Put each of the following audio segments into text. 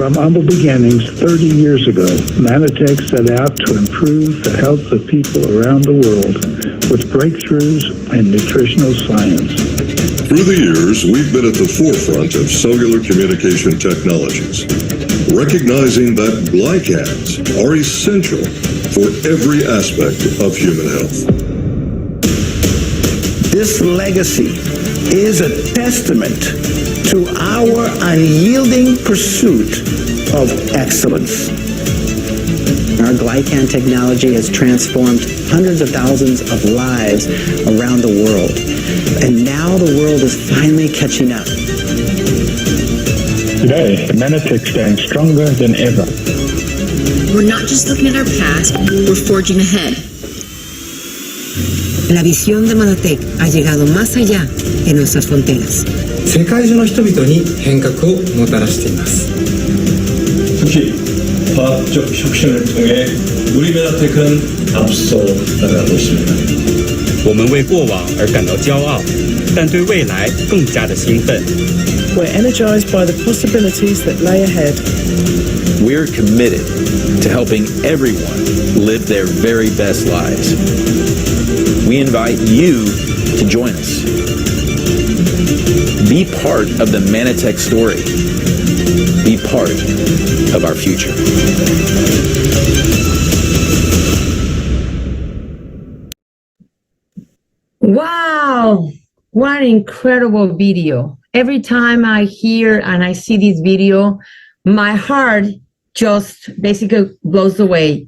From humble beginnings 30 years ago, Manatech set out to improve the health of people around the world with breakthroughs in nutritional science. Through the years, we've been at the forefront of cellular communication technologies, recognizing that glycans are essential for every aspect of human health. This legacy is a testament to our unyielding pursuit of excellence. Our glycan technology has transformed hundreds of thousands of lives around the world. And now the world is finally catching up. Today, Manatech stands stronger than ever. We're not just looking at our past, we're forging ahead. La visión de Manatech ha llegado más allá de nuestras fronteras. 世界中の人々に変革をもたらしています。 특히 과학적 혁신을 통해 우리 메나텍은 앞서 나가고 있습니다. 我们为过往而感到骄傲，但对未来更加的兴奋。 We're energized by the possibilities that lay ahead. We're committed to helping everyone live their very best lives. We invite you to join us. Be part of the Manatech story. Be part of our future. Wow, what an incredible video. Every time I hear and I see this video, my heart just basically blows away.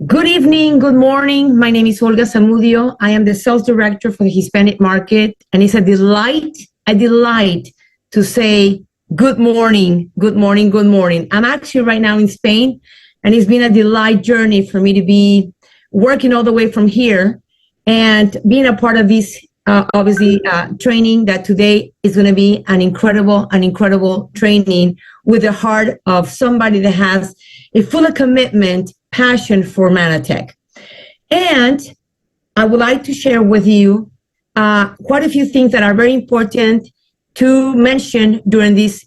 Good evening, good morning. My name is Olga Zamudio. I am the sales director for the Hispanic market, and it's a delight to say good morning, good morning, good morning. I'm actually right now in Spain, and it's been a delight journey for me to be working all the way from here and being a part of this training that today is going to be an incredible training with the heart of somebody that has a full commitment, passion for Manatech. And I would like to share with you quite a few things that are very important to mention during this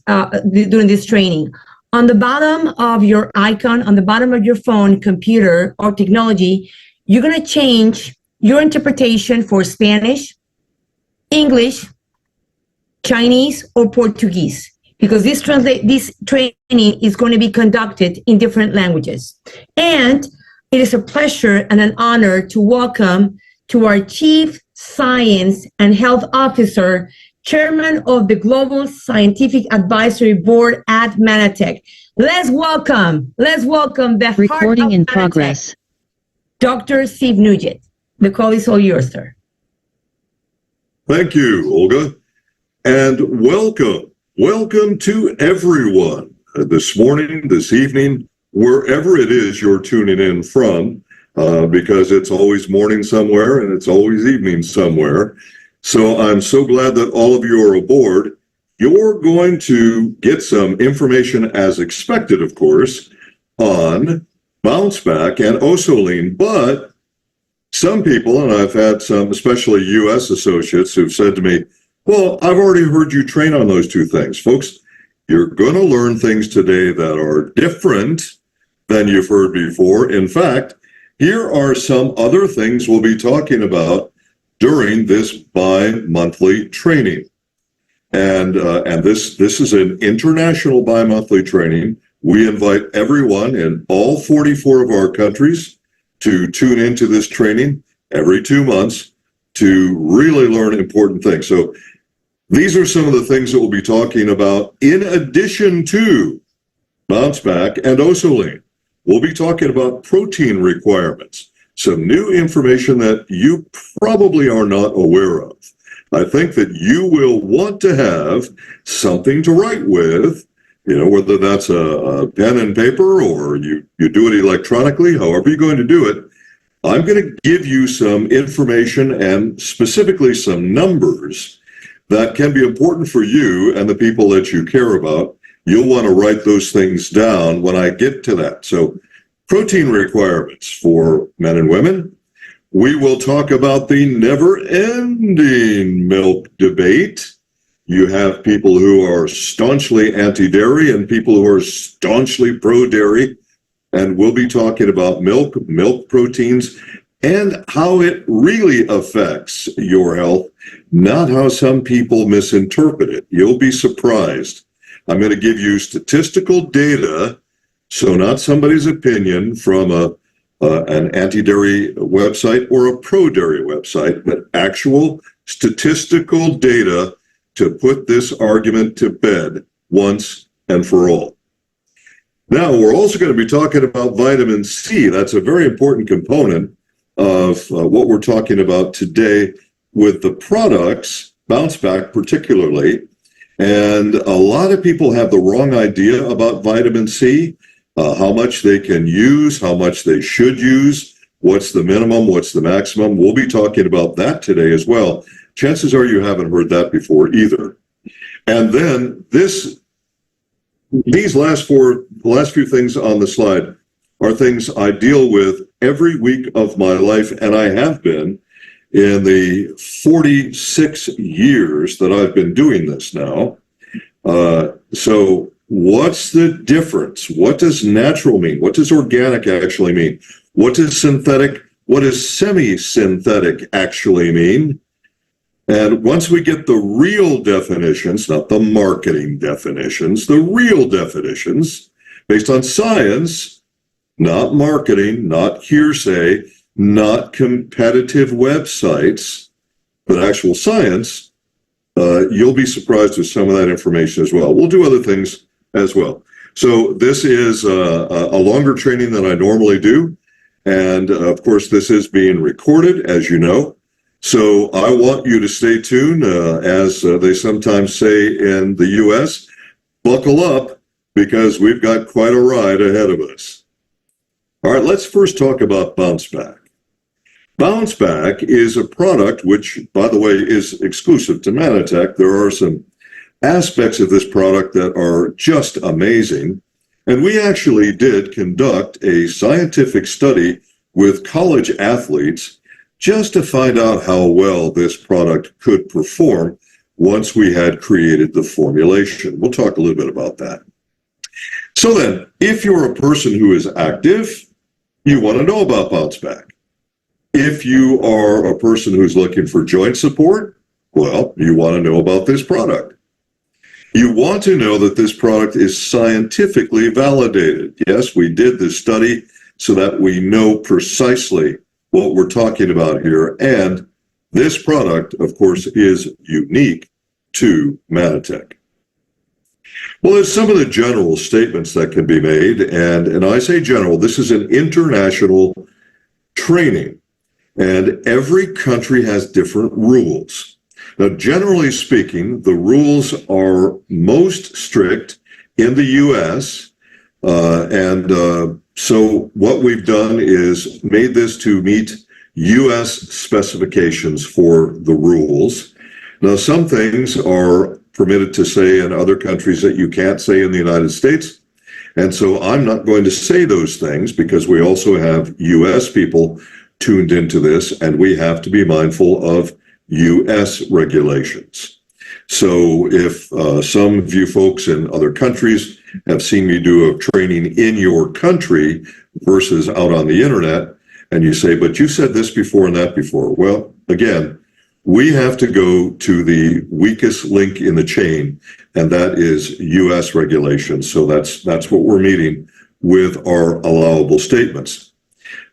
training. On the bottom of your icon, on the bottom of your phone, computer, or technology, you're going to change your interpretation for Spanish, English, Chinese, or Portuguese, because this training is going to be conducted in different languages. And it is a pleasure and an honor to welcome to our Chief Science and Health Officer, Chairman of the Global Scientific Advisory Board at Manatech. Let's welcome the recording in progress, Dr. Steve Nugent. The call is all yours, sir. Thank you, Olga, and welcome to everyone this morning, this evening, wherever it is you're tuning in from, because it's always morning somewhere and it's always evening somewhere. So I'm so glad that all of you are aboard. You're going to get some information, as expected, of course, on Bounceback and Osolean, but some people, and I've had some, especially U.S. associates, who've said to me, well, I've already heard you train on those two things. Folks, you're going to learn things today that are different than you've heard before. In fact, here are some other things we'll be talking about during this bi-monthly training. And this is an international bi-monthly training. We invite everyone in all 44 of our countries to tune into this training every 2 months to really learn important things. So these are some of the things that we'll be talking about in addition to Bounceback and Osolean. We'll be talking about protein requirements, some new information that you probably are not aware of. I think that you will want to have something to write with, whether that's a pen and paper or you do it electronically, however you're going to do it. I'm going to give you some information and specifically some numbers that can be important for you and the people that you care about. You'll want to write those things down when I get to that. So protein requirements for men and women. We will talk about the never-ending milk debate. You have people who are staunchly anti-dairy and people who are staunchly pro-dairy. And we'll be talking about milk proteins, and how it really affects your health, not how some people misinterpret it. You'll be surprised. I'm going to give you statistical data, so not somebody's opinion from an anti-dairy website or a pro-dairy website, but actual statistical data to put this argument to bed once and for all. Now, we're also going to be talking about vitamin C. That's a very important component of what we're talking about today with the products, Bounceback particularly. And a lot of people have the wrong idea about vitamin C, how much they can use, how much they should use, what's the minimum, what's the maximum. We'll be talking about that today as well. Chances are you haven't heard that before either. And then these last few things on the slide are things I deal with every week of my life, and I have been in the 46 years that I've been doing this now. So what's the difference? What does natural mean? What does organic actually mean? What does synthetic, what does semi-synthetic actually mean? And once we get the real definitions, not the marketing definitions, the real definitions based on science, not marketing, not hearsay, not competitive websites, but actual science, you'll be surprised with some of that information as well. We'll do other things as well. So this is a longer training than I normally do. And of course, this is being recorded, as you know. So I want you to stay tuned, as they sometimes say in the U.S., buckle up, because we've got quite a ride ahead of us. All right, let's first talk about Bounceback. Bounceback is a product which, by the way, is exclusive to Manatech. There are some aspects of this product that are just amazing. And we actually did conduct a scientific study with college athletes just to find out how well this product could perform once we had created the formulation. We'll talk a little bit about that. So then, if you're a person who is active, you want to know about Bounceback. If you are a person who's looking for joint support, well, you want to know about this product. You want to know that this product is scientifically validated. Yes, we did this study so that we know precisely what we're talking about here. And this product, of course, is unique to Manatech. Well, there's some of the general statements that can be made. And I say general, this is an international training. And every country has different rules. Now, generally speaking, the rules are most strict in the U.S. So what we've done is made this to meet U.S. specifications for the rules. Now, some things are permitted to say in other countries that you can't say in the United States. And so I'm not going to say those things, because we also have U.S. people tuned into this, and we have to be mindful of U.S. regulations. So if some of you folks in other countries have seen me do a training in your country versus out on the internet, and you say, but you said this before and that before. Well, again, we have to go to the weakest link in the chain, and that is U.S. regulations. So that's what we're meeting with our allowable statements.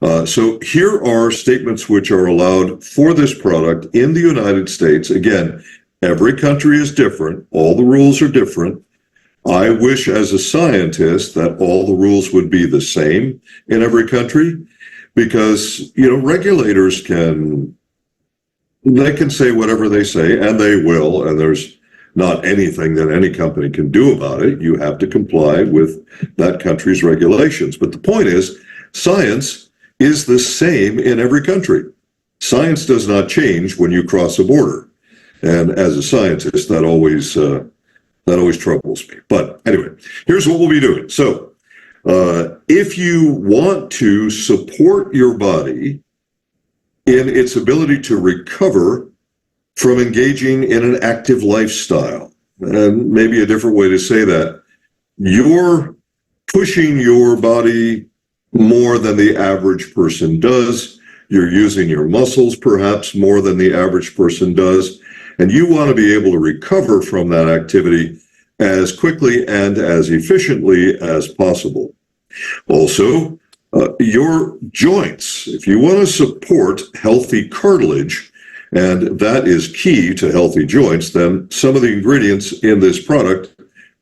So here are statements which are allowed for this product in the United States. Again, every country is different. All the rules are different. I wish as a scientist that all the rules would be the same in every country, because, regulators can say whatever they say, and they will, and there's not anything that any company can do about it. You have to comply with that country's regulations. But the point is, science is the same in every country. Science does not change when you cross a border. And as a scientist, that always troubles me. But anyway, here's what we'll be doing. So if you want to support your body in its ability to recover from engaging in an active lifestyle, and maybe a different way to say that, you're pushing your body more than the average person does. You're using your muscles perhaps more than the average person does. And you want to be able to recover from that activity as quickly and as efficiently as possible. Also, your joints, if you want to support healthy cartilage, and that is key to healthy joints, then some of the ingredients in this product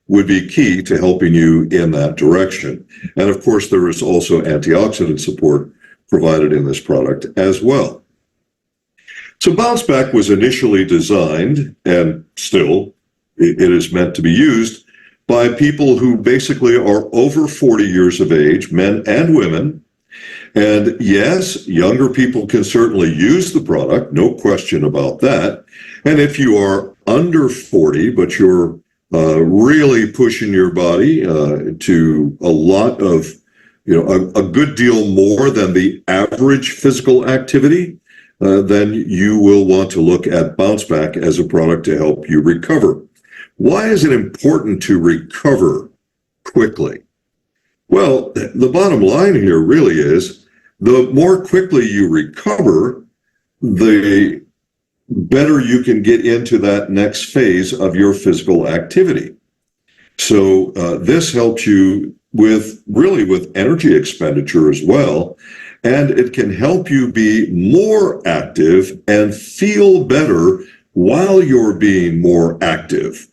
would be key to helping you in that direction. And of course, there is also antioxidant support provided in this product as well. So Bounceback was initially designed, and still it is meant to be used, by people who basically are over 40 years of age, men and women. And yes, younger people can certainly use the product, no question about that. And if you are under 40, but you're really pushing your body to a lot of, a good deal more than the average physical activity, then you will want to look at Bounceback as a product to help you recover. Why is it important to recover quickly? Well, the bottom line here really is the more quickly you recover, the better you can get into that next phase of your physical activity. So this helps you with energy expenditure as well, and it can help you be more active and feel better while you're being more active.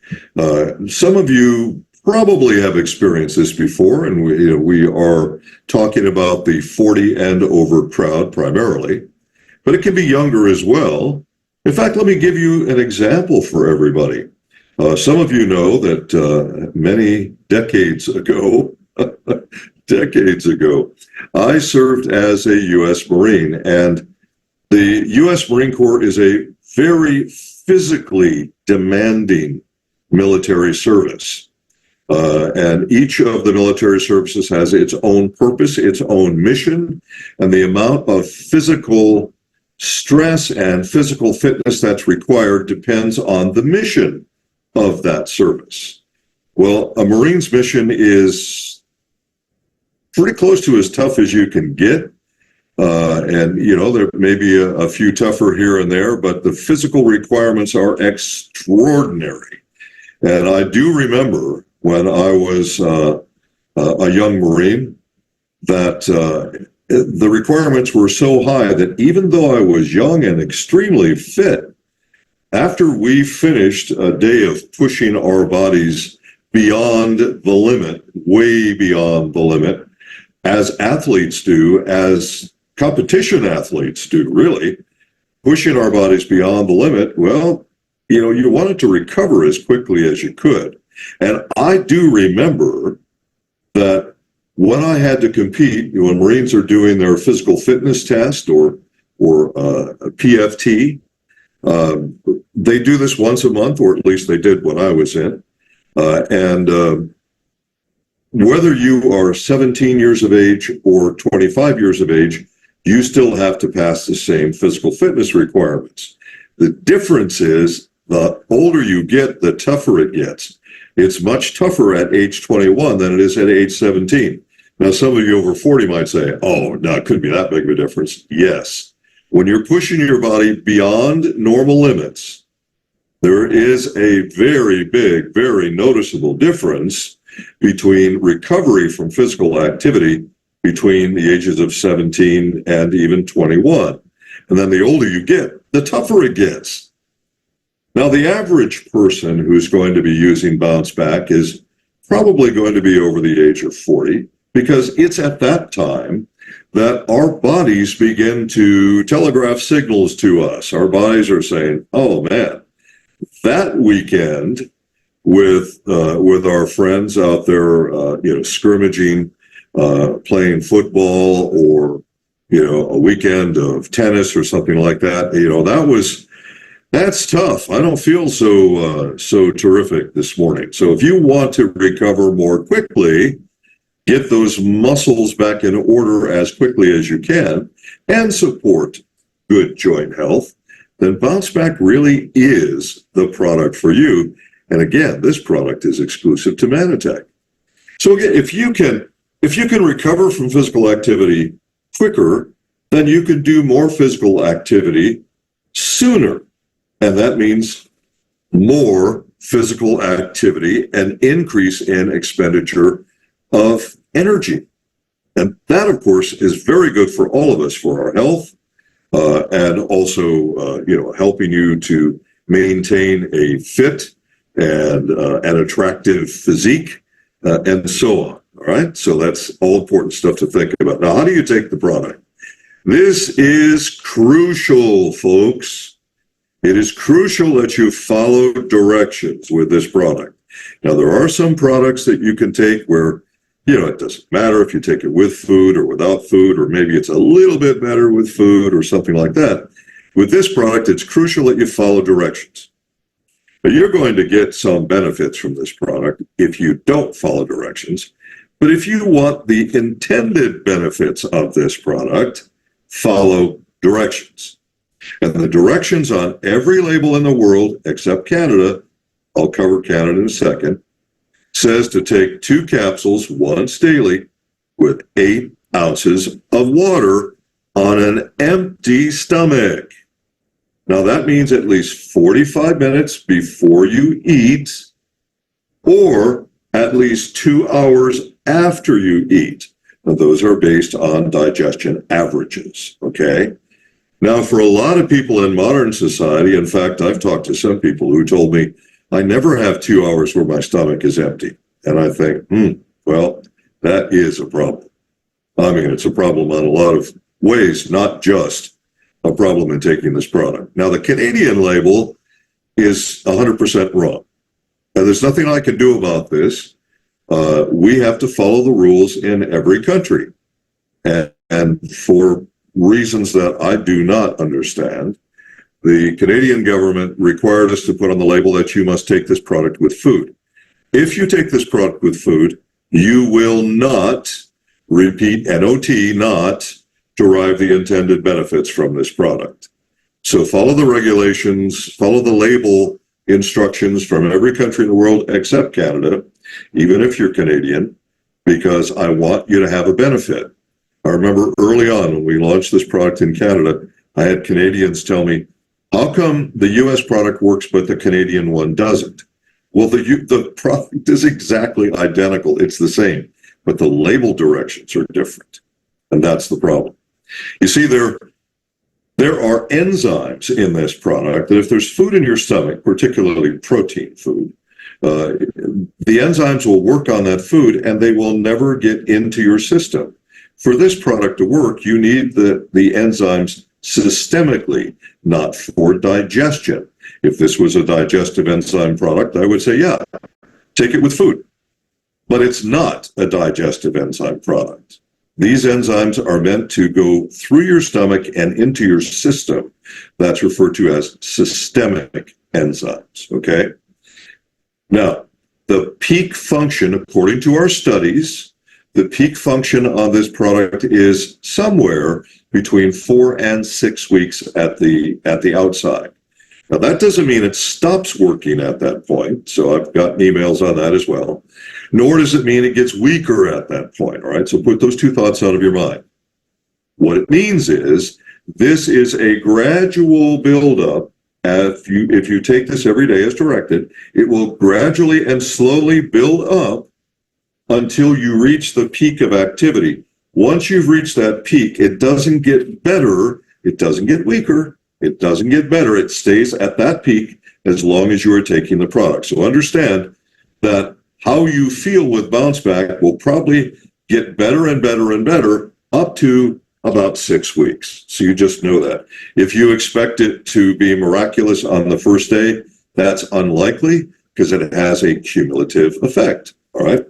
Some of you probably have experienced this before, and we are talking about the 40 and over crowd primarily, but it can be younger as well. In fact, let me give you an example for everybody. Some of you know that many decades ago, I served as a U.S. Marine, and the U.S. Marine Corps is a very physically demanding military service. And each of the military services has its own purpose, its own mission, and the amount of physical stress and physical fitness that's required depends on the mission of that service. Well, a Marine's mission is pretty close to as tough as you can get. And, there may be a few tougher here and there, but the physical requirements are extraordinary. And I do remember when I was a young Marine that the requirements were so high that even though I was young and extremely fit, after we finished a day of pushing our bodies beyond the limit, way beyond the limit, as athletes do, as competition athletes do, really, pushing our bodies beyond the limit, well, you wanted to recover as quickly as you could. And I do remember that when I had to compete, when Marines are doing their physical fitness test or PFT, they do this once a month, or at least they did when I was in. And whether you are 17 years of age or 25 years of age, you still have to pass the same physical fitness requirements. The difference is the older you get, the tougher it gets. It's much tougher at age 21 than it is at age 17. Now, some of you over 40 might say, oh, no, it couldn't be that big of a difference. Yes. When you're pushing your body beyond normal limits, there is a very big, very noticeable difference between recovery from physical activity between the ages of 17 and even 21. And then the older you get, the tougher it gets. Now, the average person who's going to be using Bounceback is probably going to be over the age of 40, because it's at that time that our bodies begin to telegraph signals to us. Our bodies are saying, oh, man, that weekend with our friends out there, scrimmaging, playing football, or, a weekend of tennis or something like that, that's tough. I don't feel so terrific this morning. So if you want to recover more quickly, get those muscles back in order as quickly as you can, and support good joint health, then Bounceback really is the product for you. And again, this product is exclusive to Manatech. So again, if you can recover from physical activity quicker, then you can do more physical activity sooner. And that means more physical activity and increase in expenditure of energy. And that, of course, is very good for all of us, for our health, and also, helping you to maintain a fit and an attractive physique, and so on. All right. So that's all important stuff to think about. Now, how do you take the product? This is crucial, folks. It is crucial that you follow directions with this product. Now, there are some products that you can take where, it doesn't matter if you take it with food or without food, or maybe it's a little bit better with food or something like that. With this product, it's crucial that you follow directions. But you're going to get some benefits from this product if you don't follow directions. But if you want the intended benefits of this product, follow directions. And the directions on every label in the world, except Canada, I'll cover Canada in a second, says to take 2 capsules once daily with 8 ounces of water on an empty stomach. Now that means at least 45 minutes before you eat, or at least 2 hours after you eat. Now, those are based on digestion averages, okay? Now, for a lot of people in modern society, in fact, I've talked to some people who told me, I never have 2 hours where my stomach is empty. And I think, well, that is a problem. I mean, it's a problem on a lot of ways, not just a problem in taking this product. Now, the Canadian label is 100% wrong. Now, there's nothing I can do about this. We have to follow the rules in every country. And for reasons that I do not understand, the Canadian government required us to put on the label that you must take this product with food. If you take this product with food, you will not, repeat, NOT, not derive the intended benefits from this product. So follow the regulations, follow the label instructions from every country in the world except Canada, even if you're Canadian, because I want you to have a benefit. I remember early on when we launched this product in Canada, I had Canadians tell me, how come the US product works but the Canadian one doesn't? Well, the product is exactly identical. It's the same, but the label directions are different. And that's the problem. You see, there are enzymes in this product that if there's food in your stomach, particularly protein food, the enzymes will work on that food and they will never get into your system. For this product to work, you need the enzymes systemically, not for digestion. If this was a digestive enzyme product, I would say, yeah, take it with food. But it's not a digestive enzyme product. These enzymes are meant to go through your stomach and into your system. That's referred to as systemic enzymes, okay? Now, the peak function, according to our studies, the peak function on this product is somewhere between 4 and 6 weeks at the outside. Now, that doesn't mean it stops working at that point. So I've gotten emails on that as well. Nor does it mean it gets weaker at that point. All right. So put those two thoughts out of your mind. What it means is this is a gradual buildup. If you take this every day as directed, it will gradually and slowly build up until you reach the peak of activity. Once you've reached that peak, it doesn't get better. It doesn't get weaker. It doesn't get better. It stays at that peak as long as you are taking the product. So understand that how you feel with Bounceback will probably get better and better and better up to about 6 weeks. So you just know that. If you expect it to be miraculous on the first day, that's unlikely because it has a cumulative effect. All right.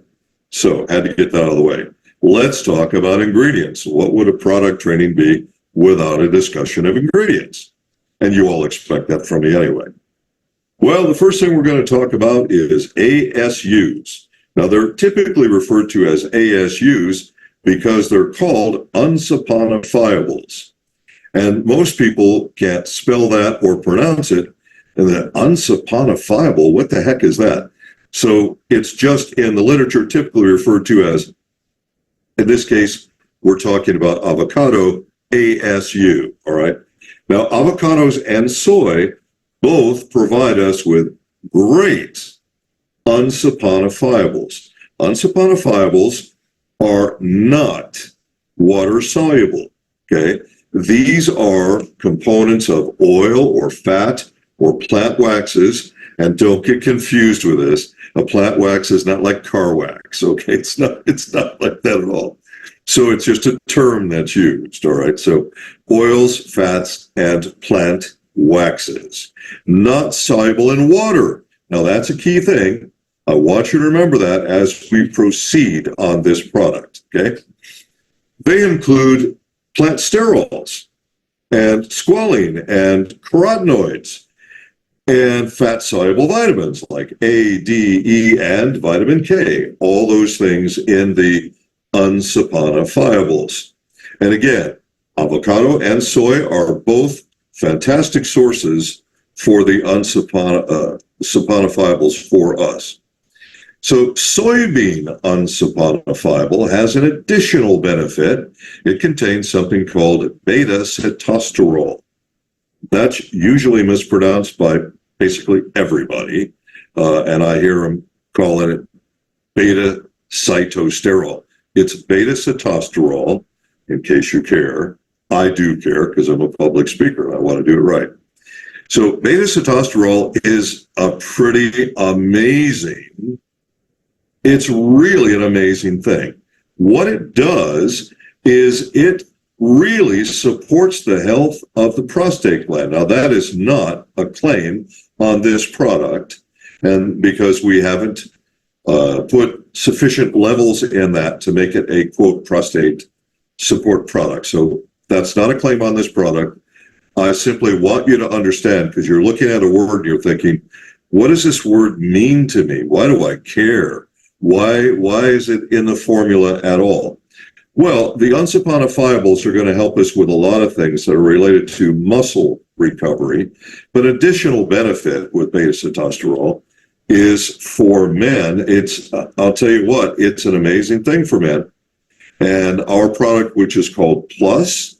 So had to get that out of the way. Let's talk about ingredients. What would a product training be without a discussion of ingredients? And you all expect that from me anyway. Well, the first thing we're going to talk about is ASUs. Now, they're typically referred to as ASUs because they're called unsaponifiables. And most people can't spell that or pronounce it And then unsaponifiable, what the heck is that? So it's just in the literature typically referred to as, in this case, we're talking about avocado, ASU, all right? Now, avocados and soy both provide us with great unsaponifiables. Unsaponifiables are not water soluble, okay? These are components of oil or fat or plant waxes, and don't get confused with this. A plant wax is not like car wax, okay? It's not like that at all. So it's just a term that's used, all right? So oils, fats, and plant waxes, not soluble in water. Now that's a key thing. I want you to remember that as we proceed on this product, okay? They include plant sterols and squalene and carotenoids and fat-soluble vitamins like A, D, E, and vitamin K, all those things in the unsaponifiables. And again, avocado and soy are both fantastic sources for the unsaponifiables for us. So soybean unsaponifiable has an additional benefit. It contains something called beta-sitosterol. That's usually mispronounced by basically everybody, and I hear them calling it beta-sitosterol. It's beta-sitosterol, in case you care. I do care because I'm a public speaker. I want to do it right. So beta-sitosterol is a pretty amazing, it's really an amazing thing. What it does is it really supports the health of the prostate gland. Now, that is not a claim on this product, and because we haven't put sufficient levels in that to make it a, quote, prostate support product. So that's not a claim on this product. I simply want you to understand, because you're looking at a word and you're thinking, what does this word mean to me? Why do I care? Why is it in the formula at all? Well, the unsaponifiables are going to help us with a lot of things that are related to muscle recovery. But additional benefit with beta-sitosterol is for men. I'll tell you what, it's an amazing thing for men. And our product, which is called Plus,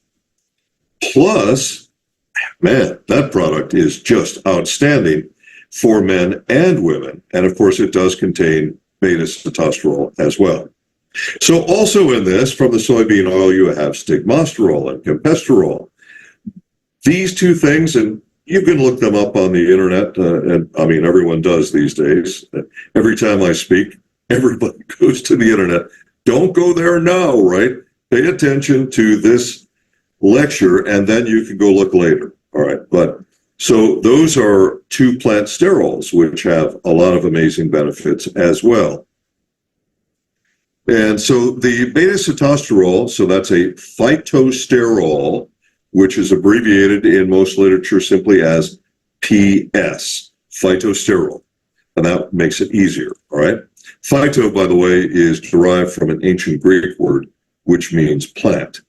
man, that product is just outstanding for men and women. And of course, it does contain beta-sitosterol as well. So also in this, from the soybean oil, you have stigmasterol and campesterol. These two things, and you can look them up on the internet, and I mean, everyone does these days. Every time I speak, everybody goes to the internet. Don't go there now, right? Pay attention to this lecture, and then you can go look later, all right? But so those are two plant sterols, which have a lot of amazing benefits as well. And so the beta-sitosterol, so that's a phytosterol, which is abbreviated in most literature simply as PS, phytosterol. And that makes it easier, all right? Phyto, by the way, is derived from an ancient Greek word, which means plant.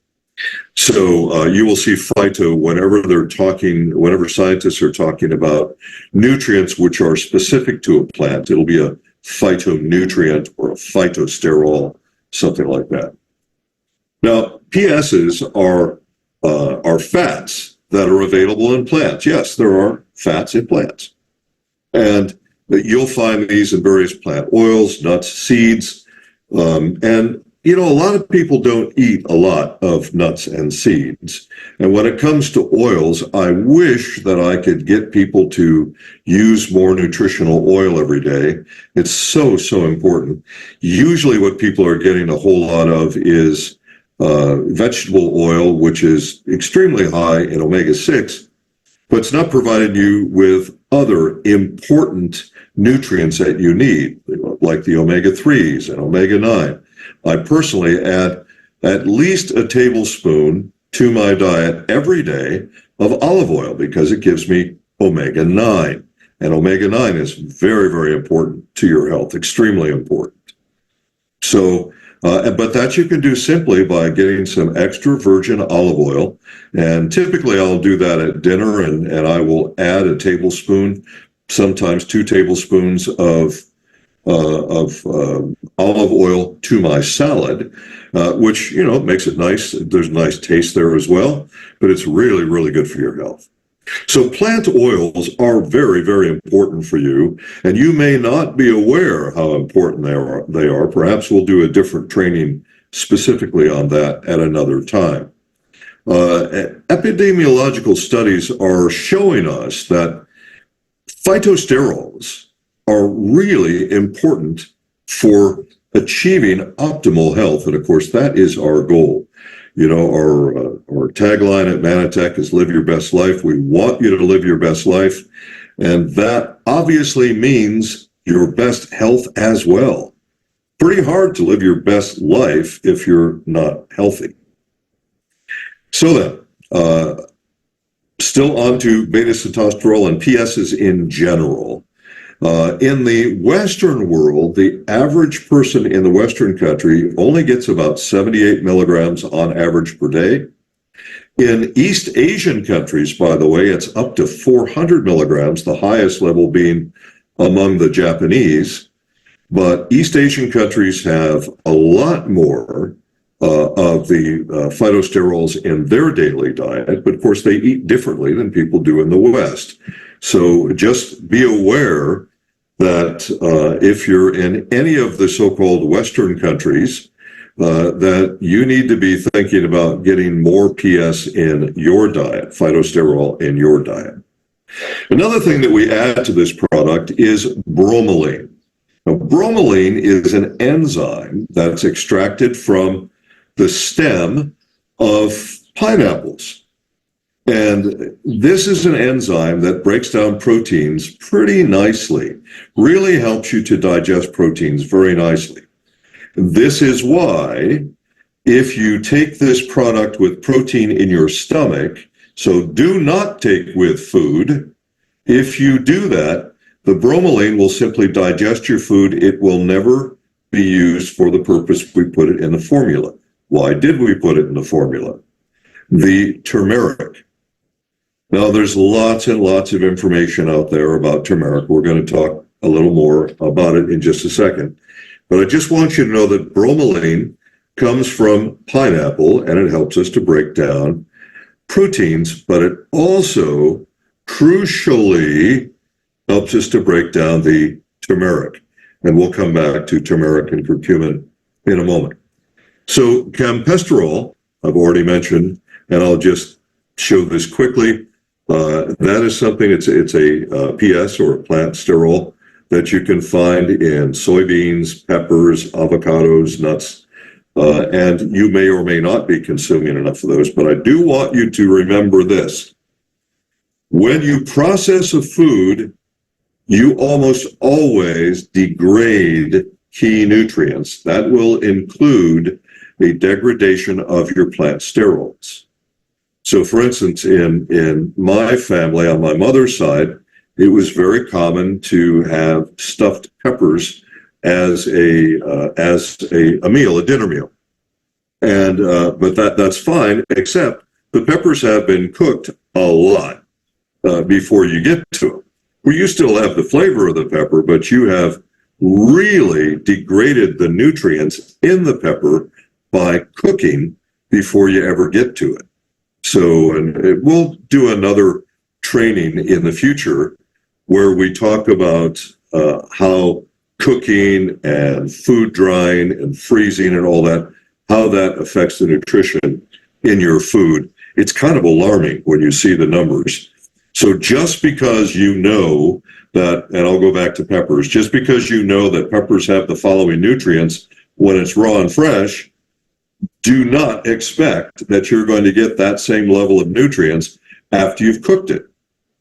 So you will see phyto whenever scientists are talking about nutrients which are specific to a plant, it'll be a phytonutrient or a phytosterol, something like that. Now, PSs are fats that are available in plants. Yes, there are fats in plants. And you'll find these in various plant oils, nuts, seeds, and you know, a lot of people don't eat a lot of nuts and seeds. And when it comes to oils, I wish that I could get people to use more nutritional oil every day. It's so, so important. Usually what people are getting a whole lot of is vegetable oil, which is extremely high in omega-6, but it's not providing you with other important nutrients that you need, like the omega-3s and omega-9. I personally add at least a tablespoon to my diet every day of olive oil because it gives me omega-9. And omega-9 is very, very important to your health, extremely important. So But that you can do simply by getting some extra virgin olive oil. And typically I'll do that at dinner, and I will add a tablespoon, sometimes 2 tablespoons of olive oil to my salad, which, makes it nice. There's a nice taste there as well, but it's really, really good for your health. So plant oils are very, very important for you, and you may not be aware how important they are. Perhaps we'll do a different training specifically on that at another time. Epidemiological studies are showing us that phytosterols are really important for achieving optimal health, and of course that is our goal. Our tagline at Manatech is live your best life. We want you to live your best life. And that obviously means your best health as well. Pretty hard to live your best life if you're not healthy. So then, still on to beta-sitosterol and PSs in general. In the Western world, the average person in the Western country only gets about 78 milligrams on average per day. In East Asian countries, by the way, it's up to 400 milligrams, the highest level being among the Japanese. But East Asian countries have a lot more of the phytosterols in their daily diet, but of course they eat differently than people do in the West. So just be aware that if you're in any of the so-called Western countries, that you need to be thinking about getting more PS in your diet, phytosterol in your diet. Another thing that we add to this product is bromelain. Now, bromelain is an enzyme that's extracted from the stem of pineapples. And this is an enzyme that breaks down proteins pretty nicely, really helps you to digest proteins very nicely. This is why if you take this product with protein in your stomach, so do not take with food, if you do that, the bromelain will simply digest your food. It will never be used for the purpose we put it in the formula. Why did we put it in the formula? The turmeric. Now, there's lots and lots of information out there about turmeric. We're going to talk a little more about it in just a second. But I just want you to know that bromelain comes from pineapple, and it helps us to break down proteins, but it also crucially helps us to break down the turmeric. And we'll come back to turmeric and curcumin in a moment. So campesterol, I've already mentioned, and I'll just show this quickly. That is something, it's a PS or a plant sterol that you can find in soybeans, peppers, avocados, nuts, and you may or may not be consuming enough of those. But I do want you to remember this. When you process a food, you almost always degrade key nutrients. That will include a degradation of your plant sterols. So, for instance, in my family, on my mother's side, it was very common to have stuffed peppers as a meal, a dinner meal. And but that's fine, except the peppers have been cooked a lot before you get to them. Well, you still have the flavor of the pepper, but you have really degraded the nutrients in the pepper by cooking before you ever get to it. So, and we'll do another training in the future where we talk about how cooking and food drying and freezing and all that, how that affects the nutrition in your food. It's kind of alarming when you see the numbers. So just because you know that, and I'll go back to peppers, just because you know that peppers have the following nutrients when it's raw and fresh, do not expect that you're going to get that same level of nutrients after you've cooked it,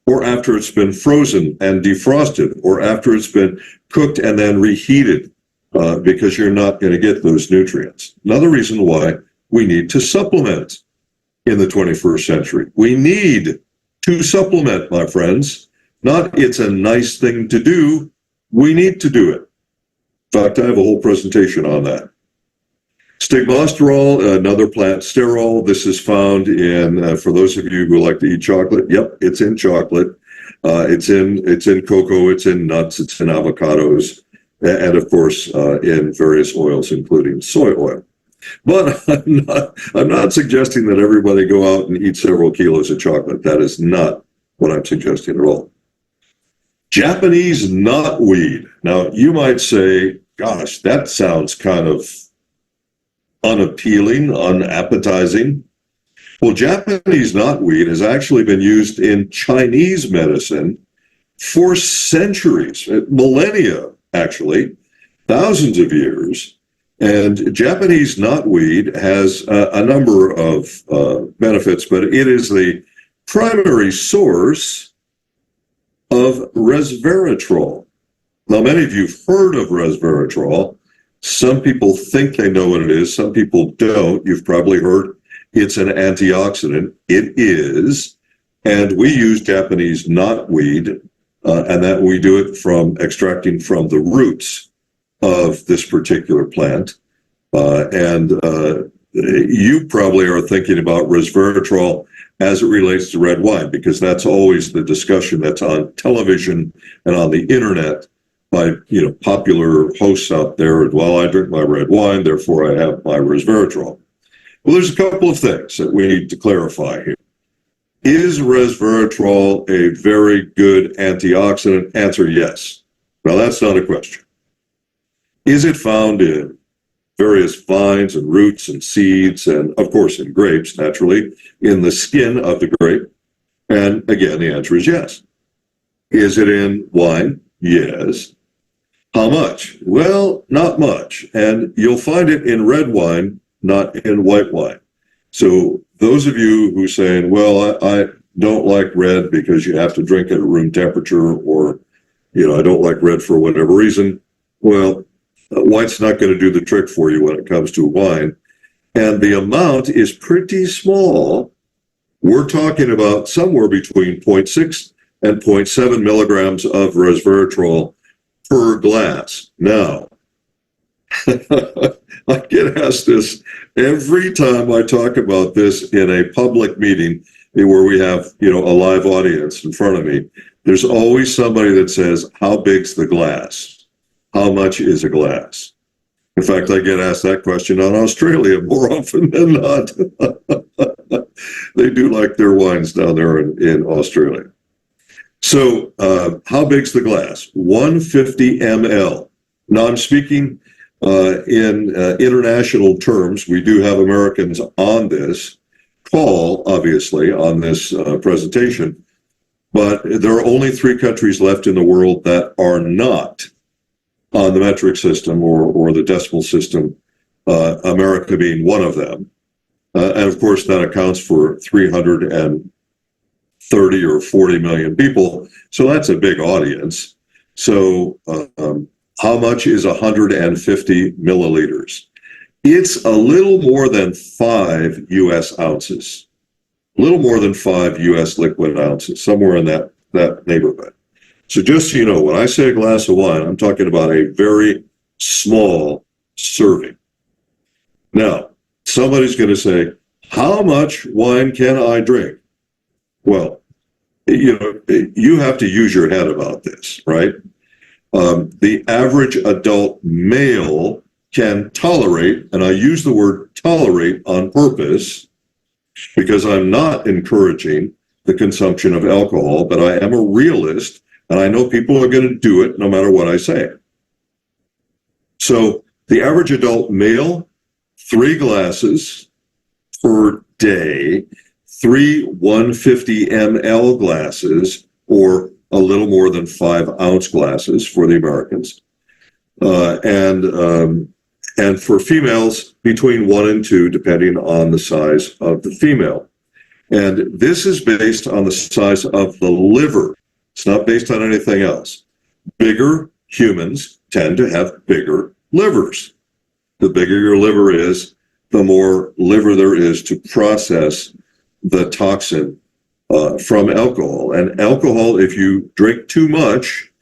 or after it's been frozen and defrosted, or after it's been cooked and then reheated, because you're not going to get those nutrients. Another reason why we need to supplement in the 21st century. We need to supplement, my friends. Not it's a nice thing to do. We need to do it. In fact, I have a whole presentation on that. Stigmosterol, another plant sterol. This is found in, for those of you who like to eat chocolate, yep, it's in chocolate. It's in cocoa, it's in nuts, it's in avocados, and of course in various oils, including soy oil. But I'm not suggesting that everybody go out and eat several kilos of chocolate. That is not what I'm suggesting at all. Japanese knotweed. Now, you might say, gosh, that sounds kind of unappealing, unappetizing. Well, Japanese knotweed has actually been used in Chinese medicine for centuries, millennia, actually, thousands of years. And Japanese knotweed has a number of benefits, but it is the primary source of resveratrol. Now, many of you have heard of resveratrol. Some people think they know what it is. Some people don't. You've probably heard it's an antioxidant. It is. And we use Japanese knotweed, and that we do it from extracting from the roots of this particular plant. You probably are thinking about resveratrol as it relates to red wine, because that's always the discussion that's on television and on the internet by popular hosts out there. Well, I drink my red wine, therefore I have my resveratrol. Well, there's a couple of things that we need to clarify here. Is resveratrol a very good antioxidant? Answer, yes. Now, that's not a question. Is it found in various vines and roots and seeds and, of course, in grapes, naturally, in the skin of the grape? And again, the answer is yes. Is it in wine? Yes. How much? Well, not much. And you'll find it in red wine, not in white wine. So those of you who saying, well, I don't like red because you have to drink it at room temperature, or, I don't like red for whatever reason. Well, white's not going to do the trick for you when it comes to wine. And the amount is pretty small. We're talking about somewhere between 0.6 and 0.7 milligrams of resveratrol per glass. Now, I get asked this every time I talk about this in a public meeting where we have, a live audience in front of me. There's always somebody that says, how big's the glass? How much is a glass? In fact, I get asked that question on Australia more often than not. They do like their wines down there in Australia. So how big's the glass? 150 ml. Now, I'm speaking in international terms. We do have Americans on this call, obviously, on this presentation. But there are only 3 countries left in the world that are not on the metric system or the decimal system, America being one of them. And of course, that accounts for 330 or 40 million people. So that's a big audience. So how much is 150 milliliters? It's a little more than 5 U.S. ounces, a little more than 5 U.S. liquid ounces, somewhere in that neighborhood. So just so you know, when I say a glass of wine, I'm talking about a very small serving. Now, somebody's going to say, how much wine can I drink? Well, you have to use your head about this, right? The average adult male can tolerate, and I use the word tolerate on purpose because I'm not encouraging the consumption of alcohol, but I am a realist. And I know people are going to do it no matter what I say. So the average adult male, 3 glasses per day, 3 150 ml glasses, or a little more than 5 ounce glasses for the Americans. And for females, between 1 and 2, depending on the size of the female. And this is based on the size of the liver. It's not based on anything else. Bigger humans tend to have bigger livers. The bigger your liver is, the more liver there is to process the toxin from alcohol. And alcohol, if you drink too much,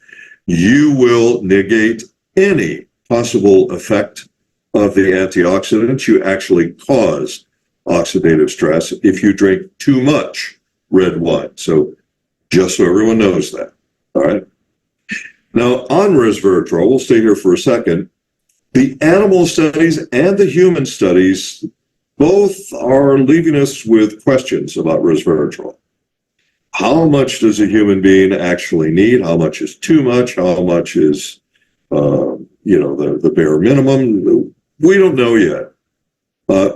you will negate any possible effect of the antioxidants, you actually cause oxidative stress if you drink too much red wine. So just so everyone knows that. All right. Now, on resveratrol, we'll stay here for a second. The animal studies and the human studies both are leaving us with questions about resveratrol. How much does a human being actually need? How much is too much? How much is, the bare minimum? We don't know yet.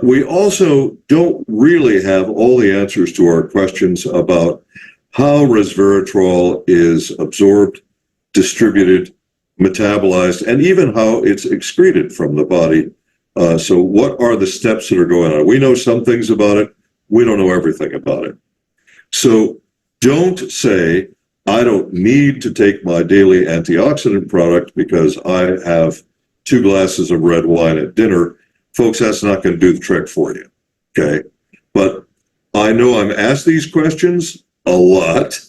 We also don't really have all the answers to our questions about how resveratrol is absorbed, distributed, metabolized, and even how it's excreted from the body. So what are the steps that are going on? We know some things about it. We don't know everything about it. So don't say, I don't need to take my daily antioxidant product because I have 2 glasses of red wine at dinner. Folks, that's not going to do the trick for you. Okay. But I know I'm asked these questions a lot,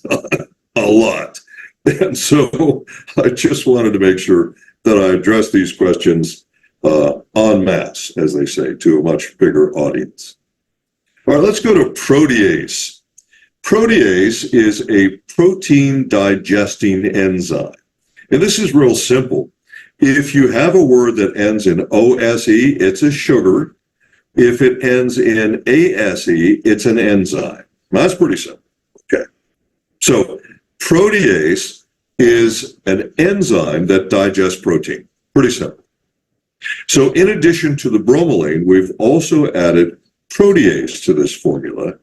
a lot. And so I just wanted to make sure that I address these questions en masse, as they say, to a much bigger audience. All right, let's go to protease. Protease is a protein digesting enzyme. And this is real simple. If you have a word that ends in OSE, it's a sugar. If it ends in ASE, it's an enzyme. That's pretty simple. Okay. So protease is an enzyme that digests protein. Pretty simple. So in addition to the bromelain, we've also added protease to this formula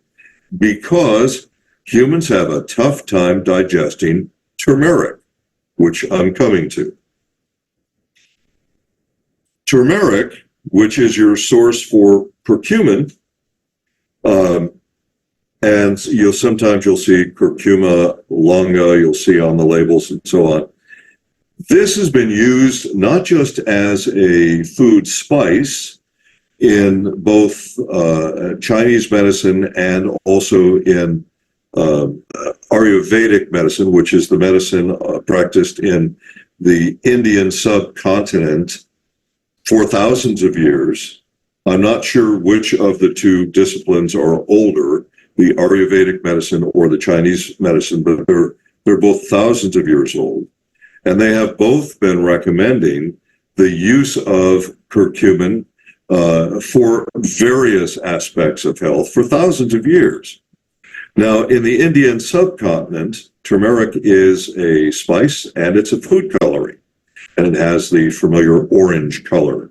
because humans have a tough time digesting turmeric, which I'm coming to. Turmeric, which is your source for curcumin, and sometimes you'll see curcuma longa, you'll see on the labels and so on. This has been used not just as a food spice in both Chinese medicine and also in Ayurvedic medicine, which is the medicine practiced in the Indian subcontinent for thousands of years. I'm not sure which of the two disciplines are older, the Ayurvedic medicine or the Chinese medicine, but they're both thousands of years old. And they have both been recommending the use of curcumin for various aspects of health for thousands of years. Now, in the Indian subcontinent, turmeric is a spice and it's a food coloring, and it has the familiar orange color.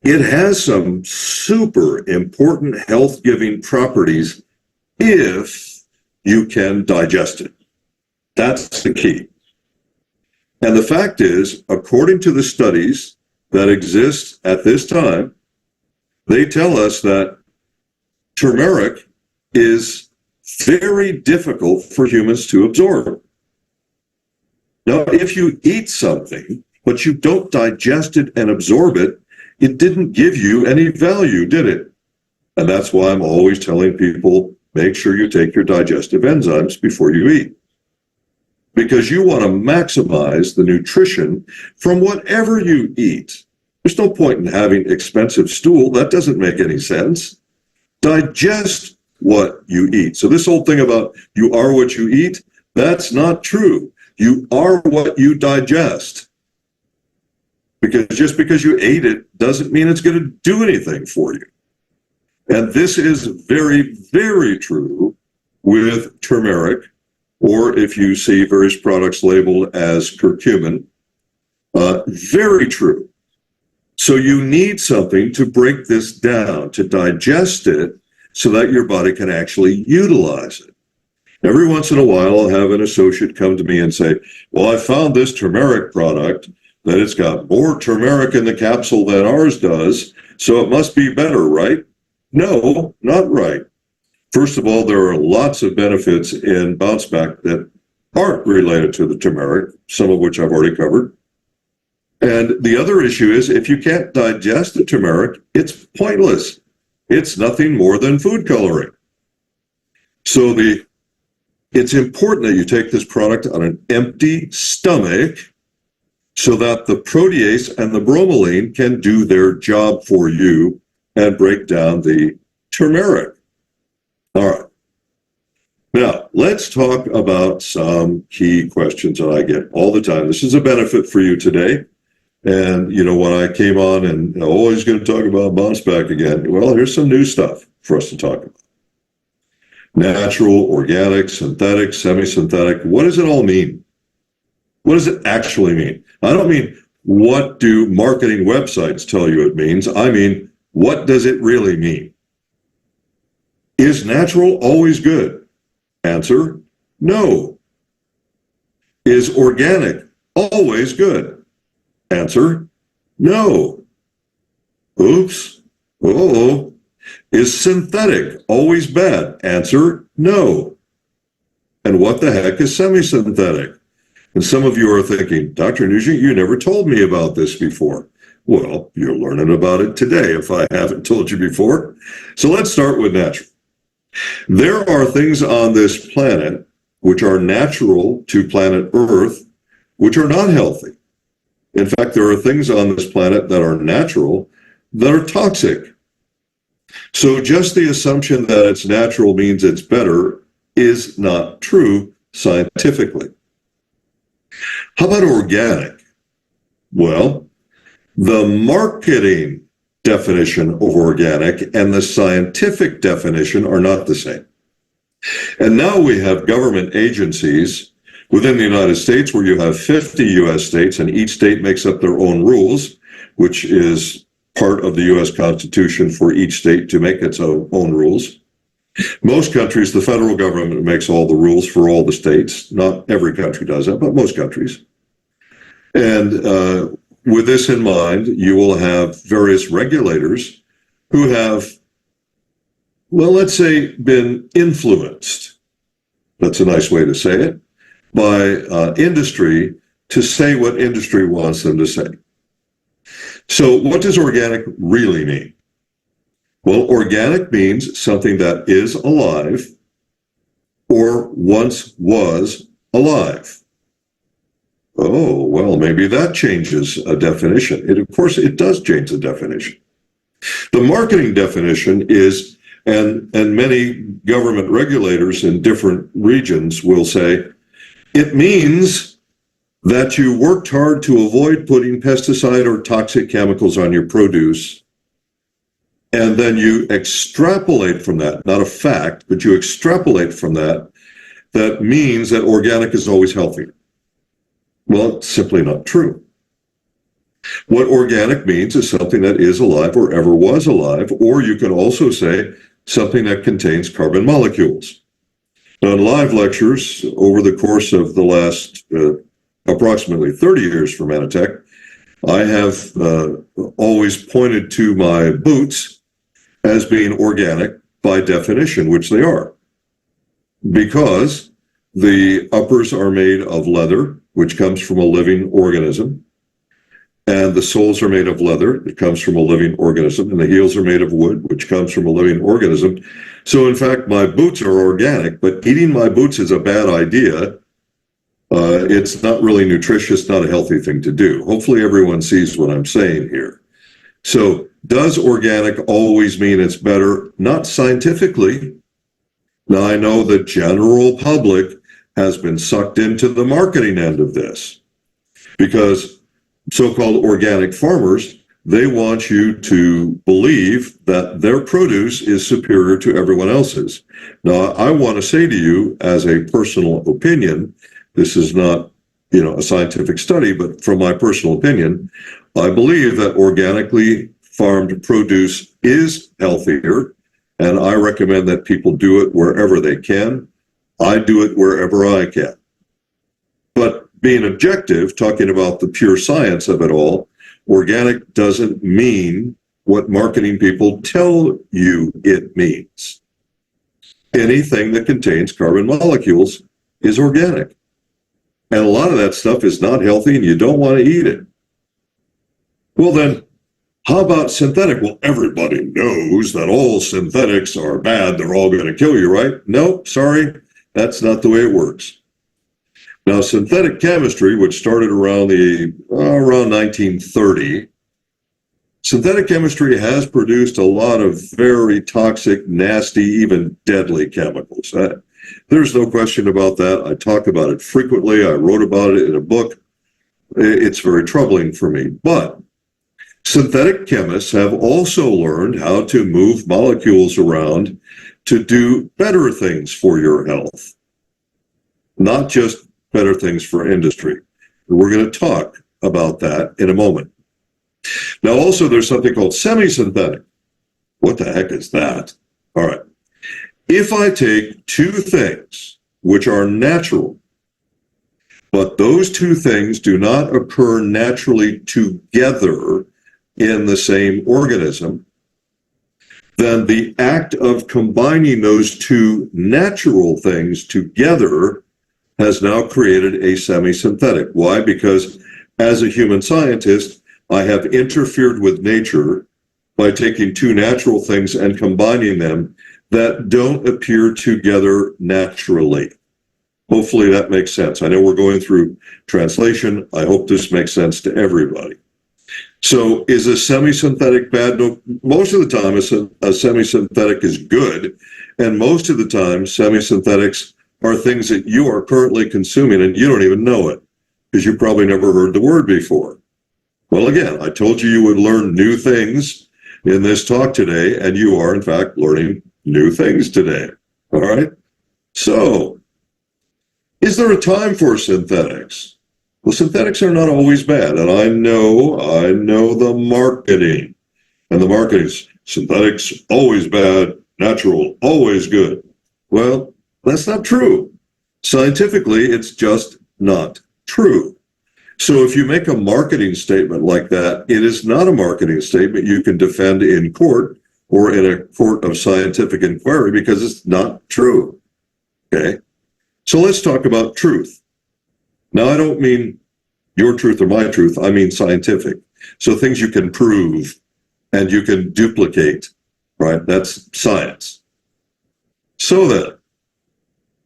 It has some super important health-giving properties if you can digest it. That's the key. And the fact is, according to the studies that exist at this time, they tell us that turmeric is very difficult for humans to absorb. Now, if you eat something, but you don't digest it and absorb it, it didn't give you any value, did it? And that's why I'm always telling people, make sure you take your digestive enzymes before you eat. Because you want to maximize the nutrition from whatever you eat. There's no point in having expensive stool. That doesn't make any sense. Digest what you eat. So this whole thing about you are what you eat, that's not true. You are what you digest. Because just because you ate it doesn't mean it's going to do anything for you. And this is very, very true with turmeric, or if you see various products labeled as curcumin. Very true. So you need something to break this down, to digest it, so that your body can actually utilize it. Every once in a while, I'll have an associate come to me and say, well, I found this turmeric product, that it's got more turmeric in the capsule than ours does, so it must be better, right? No, not right. First of all, there are lots of benefits in Bounceback that aren't related to the turmeric, some of which I've already covered. And the other issue is if you can't digest the turmeric, it's pointless. It's nothing more than food coloring. So it's important that you take this product on an empty stomach so that the protease and the bromelain can do their job for you and break down the turmeric. All right. Now, let's talk about some key questions that I get all the time. This is a benefit for you today. And, you know, when I came on and always going to talk about Bounceback again, well, here's some new stuff for us to talk about. Natural, organic, synthetic, semi-synthetic. What does it all mean? What does it actually mean? I don't mean what do marketing websites tell you it means. I mean, what does it really mean? Is natural always good? Answer, no. Is organic always good? Answer, no. Oops. Uh-oh. Is synthetic always bad? Answer, no. And what the heck is semi-synthetic? And some of you are thinking, Dr. Nugent, you never told me about this before. Well, you're learning about it today if I haven't told you before. So let's start with natural. There are things on this planet which are natural to planet Earth, which are not healthy. In fact, there are things on this planet that are natural that are toxic. So just the assumption that it's natural means it's better is not true scientifically. How about organic? Well, the marketing definition of organic and the scientific definition are not the same. And now we have government agencies within the United States where you have 50 U.S. states, and each state makes up their own rules, which is part of the U.S. Constitution for each state to make its own rules. Most countries, the federal government makes all the rules for all the states. Not every country does that, but most countries. And with this in mind, you will have various regulators who have, well, let's say, been influenced, that's a nice way to say it, by industry to say what industry wants them to say. So what does organic really mean? Well, organic means something that is alive or once was alive. Oh, well, maybe that changes a definition. Of course, it does change the definition. The marketing definition is, and many government regulators in different regions will say, it means that you worked hard to avoid putting pesticide or toxic chemicals on your produce. And then you extrapolate from that, not a fact, but you extrapolate from that, that means that organic is always healthier. Well, it's simply not true. What organic means is something that is alive or ever was alive, or you can also say something that contains carbon molecules. Now, in live lectures over the course of the last approximately 30 years for Manitech, I have always pointed to my boots as being organic by definition, which they are, because the uppers are made of leather, which comes from a living organism, and the soles are made of leather, it comes from a living organism, and the heels are made of wood, which comes from a living organism. So in fact, my boots are organic, but eating my boots is a bad idea. It's not really nutritious, not a healthy thing to do. Hopefully everyone sees what I'm saying here. So does organic always mean it's better? Not scientifically. Now, I know the general public has been sucked into the marketing end of this because so-called organic farmers, they want you to believe that their produce is superior to everyone else's. Now, I want to say to you as a personal opinion, this is not, a scientific study, but from my personal opinion, I believe that organically farmed produce is healthier, and I recommend that people do it wherever they can. I do it wherever I can. But being objective, talking about the pure science of it all, organic doesn't mean what marketing people tell you it means. Anything that contains carbon molecules is organic. And a lot of that stuff is not healthy and you don't want to eat it. Well then, how about synthetic? Well, everybody knows that all synthetics are bad. They're all going to kill you, right? No, sorry. That's not the way it works. Now, synthetic chemistry, which started around 1930, synthetic chemistry has produced a lot of very toxic, nasty, even deadly chemicals. There's no question about that. I talk about it frequently. I wrote about it in a book. It's very troubling for me. But synthetic chemists have also learned how to move molecules around to do better things for your health, not just better things for industry. We're going to talk about that in a moment. Now, also, there's something called semi-synthetic. What the heck is that? All right. If I take two things which are natural, but those two things do not occur naturally together in the same organism, then the act of combining those two natural things together has now created a semi-synthetic. Why? Because as a human scientist, I have interfered with nature by taking two natural things and combining them that don't appear together naturally. Hopefully that makes sense. I know we're going through translation. I hope this makes sense to everybody. So is a semi-synthetic bad? No, most of the time a semi-synthetic is good, and most of the time semi-synthetics are things that you are currently consuming and you don't even know it because you probably never heard the word before. Well, again, I told you would learn new things in this talk today, and you are, in fact, learning new things today. All right? So, is there a time for synthetics? Well, synthetics are not always bad, and I know the marketing. And the marketing is synthetics, always bad, natural, always good. Well, that's not true. Scientifically, it's just not true. So if you make a marketing statement like that, it is not a marketing statement you can defend in court or in a court of scientific inquiry because it's not true. Okay? So let's talk about truth. Now, I don't mean your truth or my truth. I mean scientific. So things you can prove and you can duplicate, right? That's science. So then,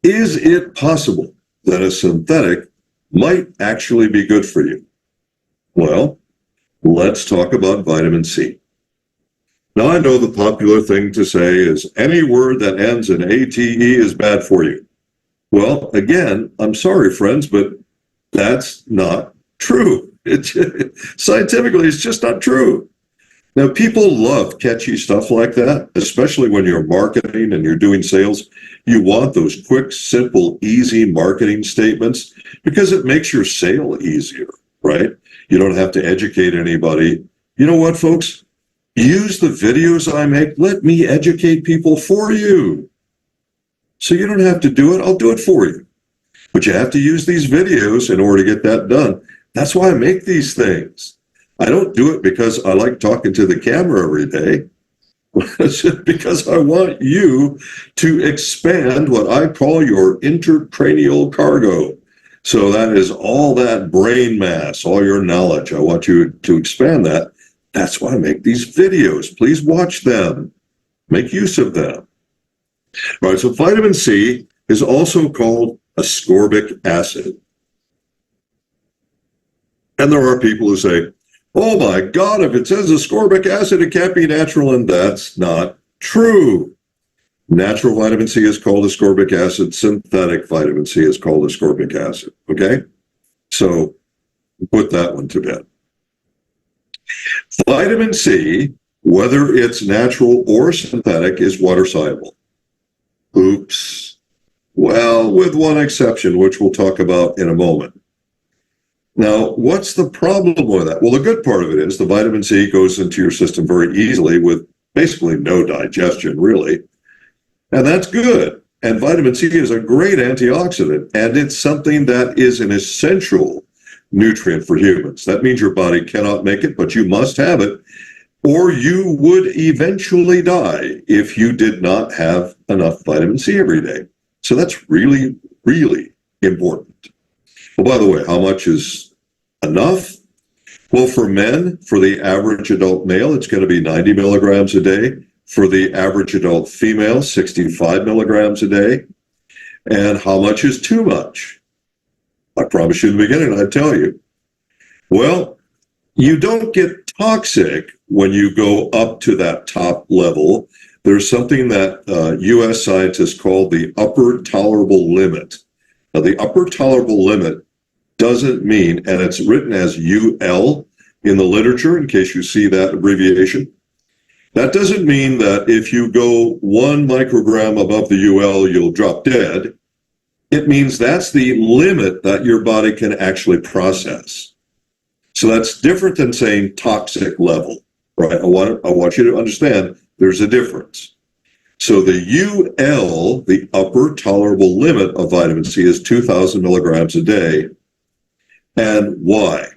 is it possible that a synthetic might actually be good for you? Well, let's talk about vitamin C. Now, I know the popular thing to say is any word that ends in ATE is bad for you. Well, again, I'm sorry, friends, but that's not true. Scientifically, it's just not true. Now, people love catchy stuff like that, especially when you're marketing and you're doing sales. You want those quick, simple, easy marketing statements because it makes your sale easier, right? You don't have to educate anybody. You know what, folks? Use the videos I make. Let me educate people for you. So you don't have to do it. I'll do it for you. But you have to use these videos in order to get that done. That's why I make these things. I don't do it because I like talking to the camera every day. It's because I want you to expand what I call your intracranial cargo. So that is all that brain mass, all your knowledge. I want you to expand that. That's why I make these videos. Please watch them. Make use of them. All right, so vitamin C is also called ascorbic acid. And there are people who say, oh my God, if it says ascorbic acid, it can't be natural, and that's not true. Natural vitamin C is called ascorbic acid. Synthetic vitamin C is called ascorbic acid, okay? So put that one to bed. Vitamin C, whether it's natural or synthetic, is water soluble. Oops. Well, with one exception, which we'll talk about in a moment. Now, what's the problem with that? Well, the good part of it is the vitamin C goes into your system very easily with basically no digestion, really. And that's good. And vitamin C is a great antioxidant, and it's something that is an essential nutrient for humans. That means your body cannot make it, but you must have it, or you would eventually die if you did not have enough vitamin C every day. So that's really, really important. Well, by the way, how much is enough? Well, for men, for the average adult male, it's going to be 90 milligrams a day. For the average adult female, 65 milligrams a day. And how much is too much? I promised you in the beginning, I'd tell you. Well, you don't get toxic when you go up to that top level. There's something that U.S. scientists call the upper tolerable limit. Now, the upper tolerable limit doesn't mean, and it's written as UL in the literature, in case you see that abbreviation. That doesn't mean that if you go 1 microgram above the UL, you'll drop dead. It means that's the limit that your body can actually process. So that's different than saying toxic level, right? I want you to understand there's a difference. So the UL, the upper tolerable limit of vitamin C, is 2,000 milligrams a day. And why?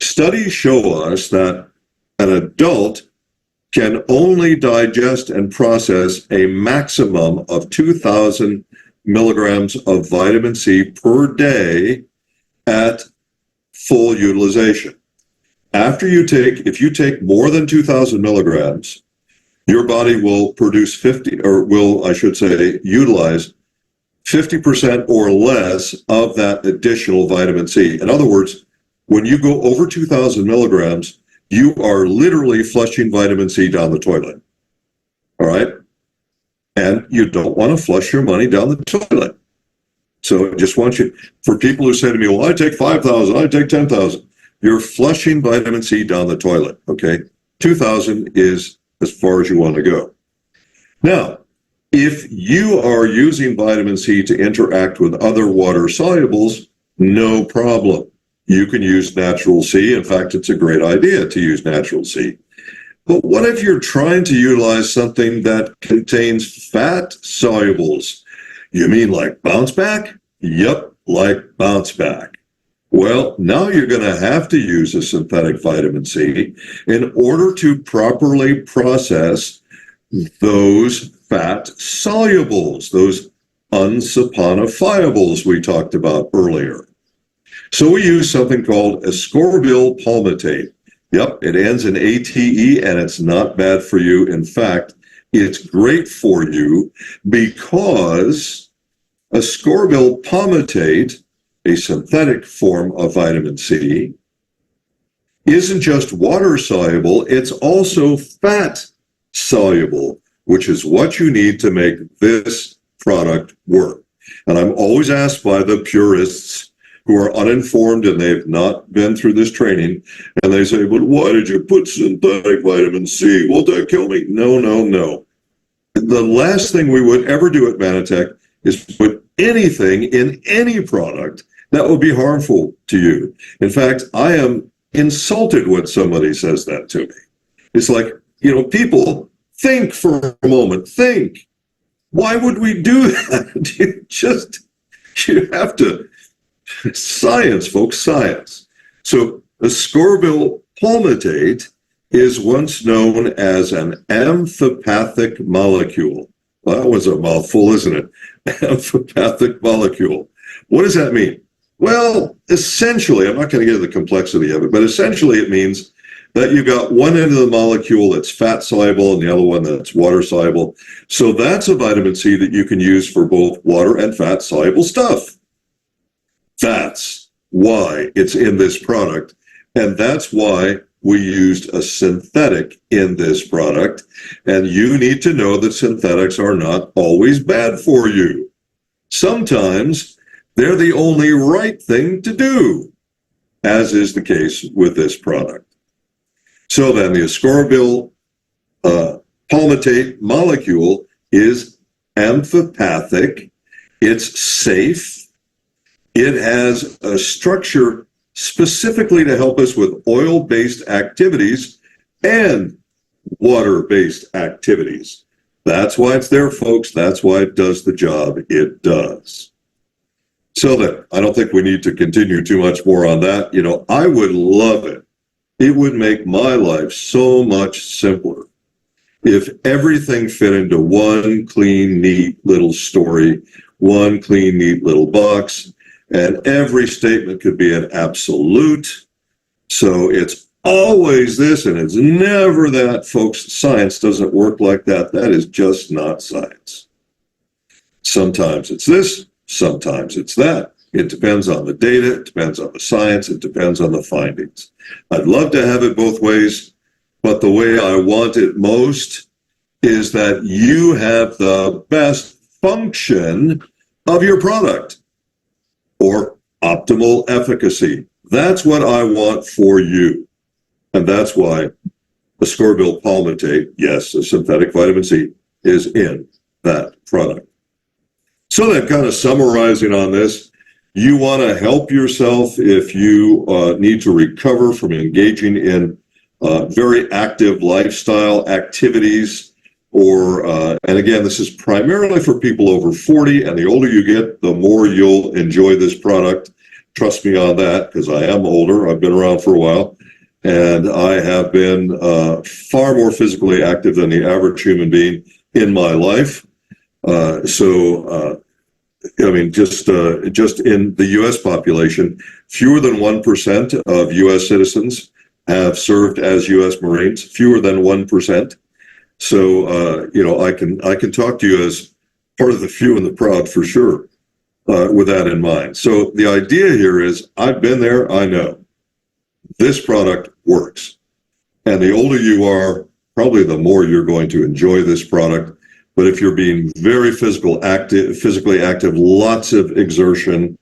Studies show us that an adult can only digest and process a maximum of 2,000 milligrams of vitamin C per day at full utilization. If you take more than 2,000 milligrams, your body will produce utilize 50% or less of that additional vitamin C. In other words, when you go over 2,000 milligrams, you are literally flushing vitamin C down the toilet. All right? And you don't want to flush your money down the toilet. So I just want you, for people who say to me, well, I take 5,000, I take 10,000. You're flushing vitamin C down the toilet, okay? 2,000 is as far as you want to go. Now, if you are using vitamin C to interact with other water solubles, no problem. You can use natural C. In fact, it's a great idea to use natural C. But what if you're trying to utilize something that contains fat solubles? You mean like Bounceback? Yep, like Bounceback. Well, now you're going to have to use a synthetic vitamin C in order to properly process those fat solubles, those unsaponifiables we talked about earlier. So we use something called ascorbyl palmitate. Yep, it ends in ATE, and it's not bad for you. In fact, it's great for you because ascorbyl palmitate, a synthetic form of vitamin C, isn't just water soluble, it's also fat soluble, which is what you need to make this product work. And I'm always asked by the purists who are uninformed and they've not been through this training, and they say, but why did you put synthetic vitamin C? Won't that kill me? No, no, no. The last thing we would ever do at Manitech is put anything in any product that would be harmful to you. In fact, I am insulted when somebody says that to me. It's like, people, think for a moment, think. Why would we do that? You have to, science, folks, science. So ascorbyl palmitate is once known as an amphipathic molecule. Well, that was a mouthful, isn't it? Amphipathic molecule. What does that mean? Well, essentially, I'm not going to get into the complexity of it, but essentially it means that you got one end of the molecule that's fat soluble and the other one that's water soluble. So that's a vitamin C that you can use for both water and fat soluble stuff. That's why it's in this product. And that's why we used a synthetic in this product. And you need to know that synthetics are not always bad for you. Sometimes they're the only right thing to do, as is the case with this product. So then the ascorbyl palmitate molecule is amphipathic. It's safe. It has a structure specifically to help us with oil-based activities and water-based activities. That's why it's there, folks. That's why it does the job it does. So then, I don't think we need to continue too much more on that. I would love it. It would make my life so much simpler if everything fit into one clean, neat little story, one clean, neat little box, and every statement could be an absolute. So it's always this and it's never that, folks. Science doesn't work like that. That is just not science. Sometimes it's this, sometimes it's that. It depends on the data. It depends on the science. It depends on the findings. I'd love to have it both ways, but the way I want it most is that you have the best function of your product or optimal efficacy. That's what I want for you. And that's why ascorbyl palmitate, yes, a synthetic vitamin C, is in that product. So then, kind of summarizing on this, you want to help yourself if you need to recover from engaging in very active lifestyle activities, or, and again, this is primarily for people over 40, and the older you get, the more you'll enjoy this product. Trust me on that, because I am older. I've been around for a while, and I have been far more physically active than the average human being in my life. I mean, just in the U.S. population, fewer than 1% of U.S. citizens have served as U.S. Marines. Fewer than 1%. So, I can talk to you as part of the few and the proud for sure, with that in mind. So the idea here is, I've been there. I know this product works, and the older you are, probably the more you're going to enjoy this product. But if you're being very physically active, lots of exertion,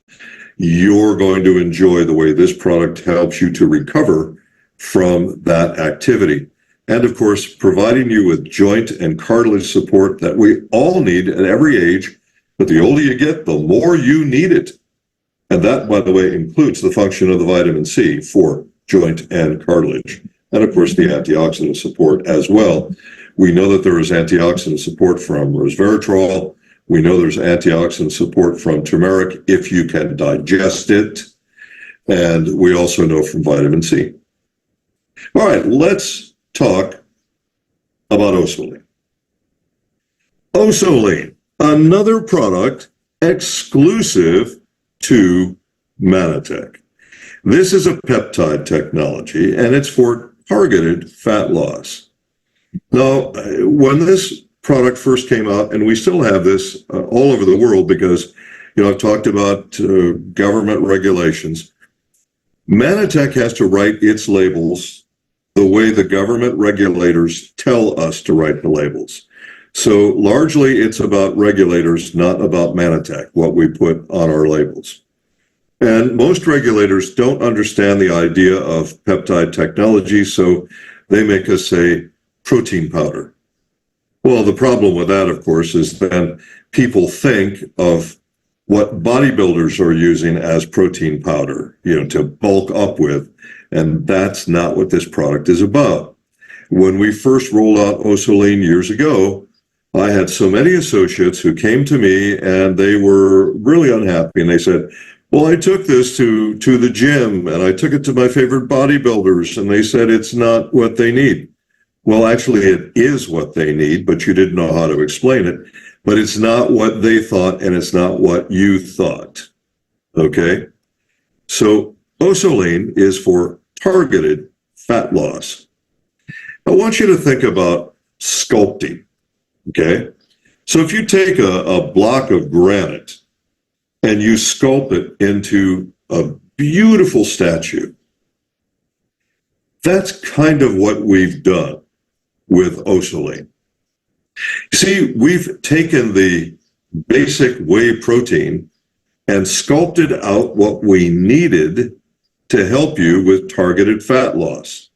you're going to enjoy the way this product helps you to recover from that activity. And of course, providing you with joint and cartilage support that we all need at every age. But the older you get, the more you need it. And that, by the way, includes the function of the vitamin C for joint and cartilage. And of course, the antioxidant support as well. We know that there is antioxidant support from resveratrol. We know there's antioxidant support from turmeric if you can digest it. And we also know from vitamin C. All right, let's talk about Osolean. Osolean, another product exclusive to Manitech. This is a peptide technology, and it's for targeted fat loss. Now, when this product first came out, and we still have this all over the world because, I've talked about government regulations. Manitech has to write its labels the way the government regulators tell us to write the labels. So largely it's about regulators, not about Manitech, what we put on our labels. And most regulators don't understand the idea of peptide technology, so they make us say protein powder. Well, the problem with that, of course, is then people think of what bodybuilders are using as protein powder, to bulk up with. And that's not what this product is about. When we first rolled out Osolean years ago, I had so many associates who came to me and they were really unhappy. And they said, well, I took this to the gym and I took it to my favorite bodybuilders, and they said it's not what they need. Well, actually, it is what they need, but you didn't know how to explain it. But it's not what they thought, and it's not what you thought. Okay? So Osolean is for targeted fat loss. I want you to think about sculpting. Okay? So if you take a block of granite and you sculpt it into a beautiful statue, that's kind of what we've done with Osolean. You see, we've taken the basic whey protein and sculpted out what we needed to help you with targeted fat loss.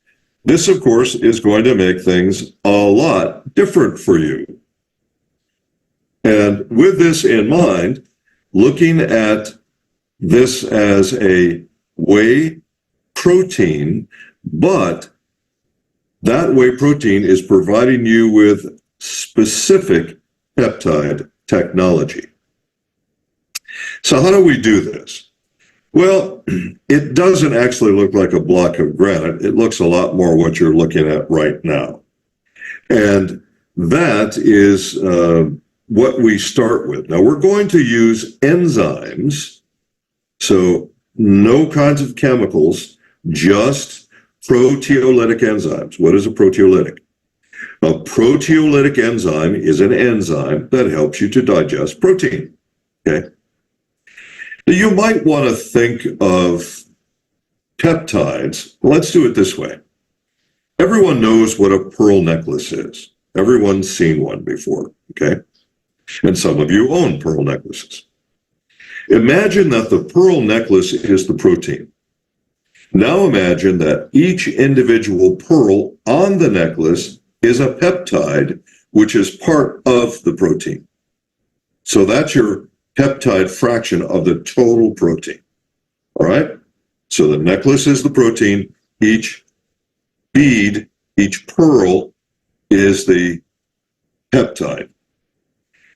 This, of course, is going to make things a lot different for you. And with this in mind, looking at this as a whey protein, but that whey protein is providing you with specific peptide technology. So how do we do this? Well, it doesn't actually look like a block of granite. It looks a lot more what you're looking at right now. And that is what we start with. Now, we're going to use enzymes, so no kinds of chemicals, just proteolytic enzymes. What is a proteolytic? A proteolytic enzyme is an enzyme that helps you to digest protein. Okay? You might want to think of peptides. Let's do it this way. Everyone knows what a pearl necklace is. Everyone's seen one before, okay? And some of you own pearl necklaces. Imagine that the pearl necklace is the protein. Now imagine that each individual pearl on the necklace is a peptide, which is part of the protein. So that's your peptide fraction of the total protein. All right? So the necklace is the protein. Each bead, each pearl is the peptide.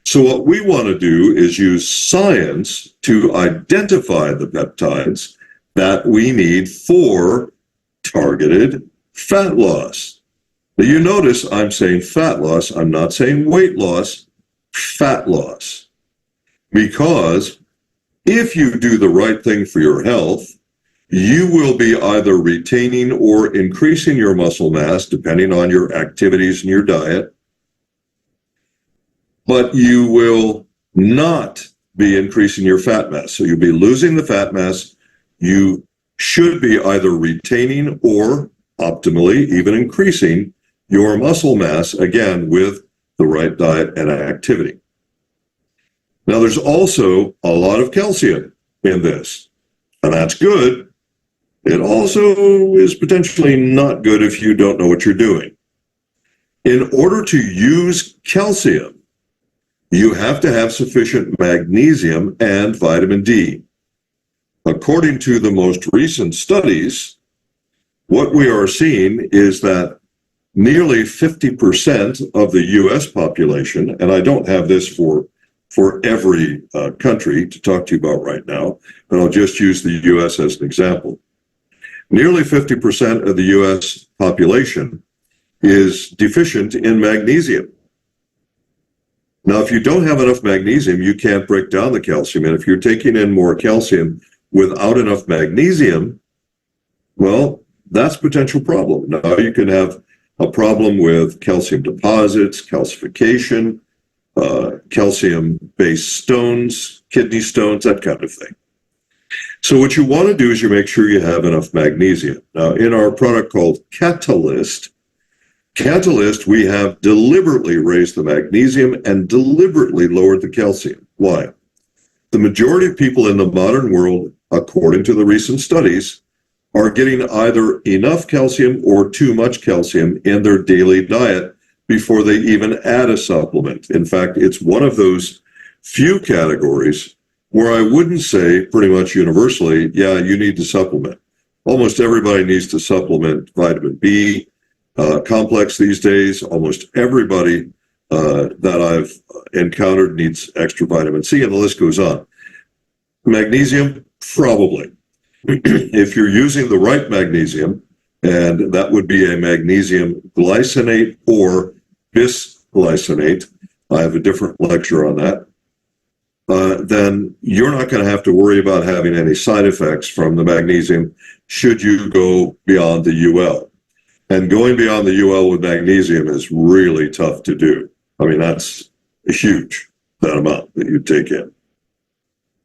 So what we want to do is use science to identify the peptides that we need for targeted fat loss. Now you notice I'm saying fat loss. I'm not saying weight loss, fat loss. Because if you do the right thing for your health, you will be either retaining or increasing your muscle mass, depending on your activities and your diet, but you will not be increasing your fat mass. So you'll be losing the fat mass. You should be either retaining or optimally even increasing your muscle mass, again, with the right diet and activity. Now, there's also a lot of calcium in this, and that's good. It also is potentially not good if you don't know what you're doing. In order to use calcium, you have to have sufficient magnesium and vitamin D. According to the most recent studies, what we are seeing is that nearly 50% of the U.S. population, and I don't have this for every country to talk to you about right now, but I'll just use the U.S. as an example. Nearly 50% of the U.S. population is deficient in magnesium. Now, if you don't have enough magnesium, you can't break down the calcium. And if you're taking in more calcium without enough magnesium, well, that's a potential problem. Now, you can have a problem with calcium deposits, calcification, calcium-based stones, kidney stones, that kind of thing. So what you want to do is you make sure you have enough magnesium. Now, in our product called Catalyst, we have deliberately raised the magnesium and deliberately lowered the calcium. Why? The majority of people in the modern world, according to the recent studies, are getting either enough calcium or too much calcium in their daily diet before they even add a supplement. In fact, it's one of those few categories where I wouldn't say pretty much universally, yeah, you need to supplement. Almost everybody needs to supplement vitamin B complex these days. Almost everybody that I've encountered needs extra vitamin C, and the list goes on. Magnesium, probably. If you're using the right magnesium, and that would be a magnesium glycinate or bisglycinate, I have a different lecture on that, then you're not going to have to worry about having any side effects from the magnesium should you go beyond the UL. And going beyond the UL with magnesium is really tough to do. I mean, that's huge, that amount that you take in.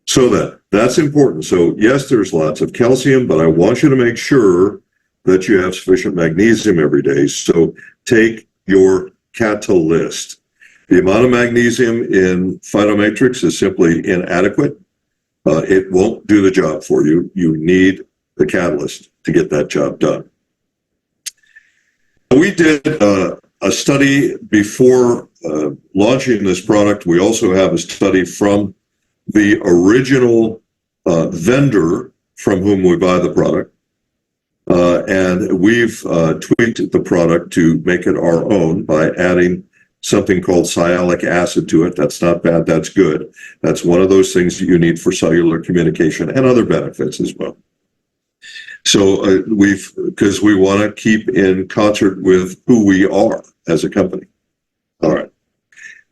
So that's important. So yes, there's lots of calcium, but I want you to make sure that you have sufficient magnesium every day. So take your Catalyst. The amount of magnesium in Phytomatrix is simply inadequate. It won't do the job for you. You need the Catalyst to get that job done. We did a study before launching this product. We also have a study from the original vendor from whom we buy the product. And we've tweaked the product to make it our own by adding something called sialic acid to it. That's not bad, that's good. That's one of those things that you need for cellular communication and other benefits as well. So because we want to keep in concert with who we are as a company. All right.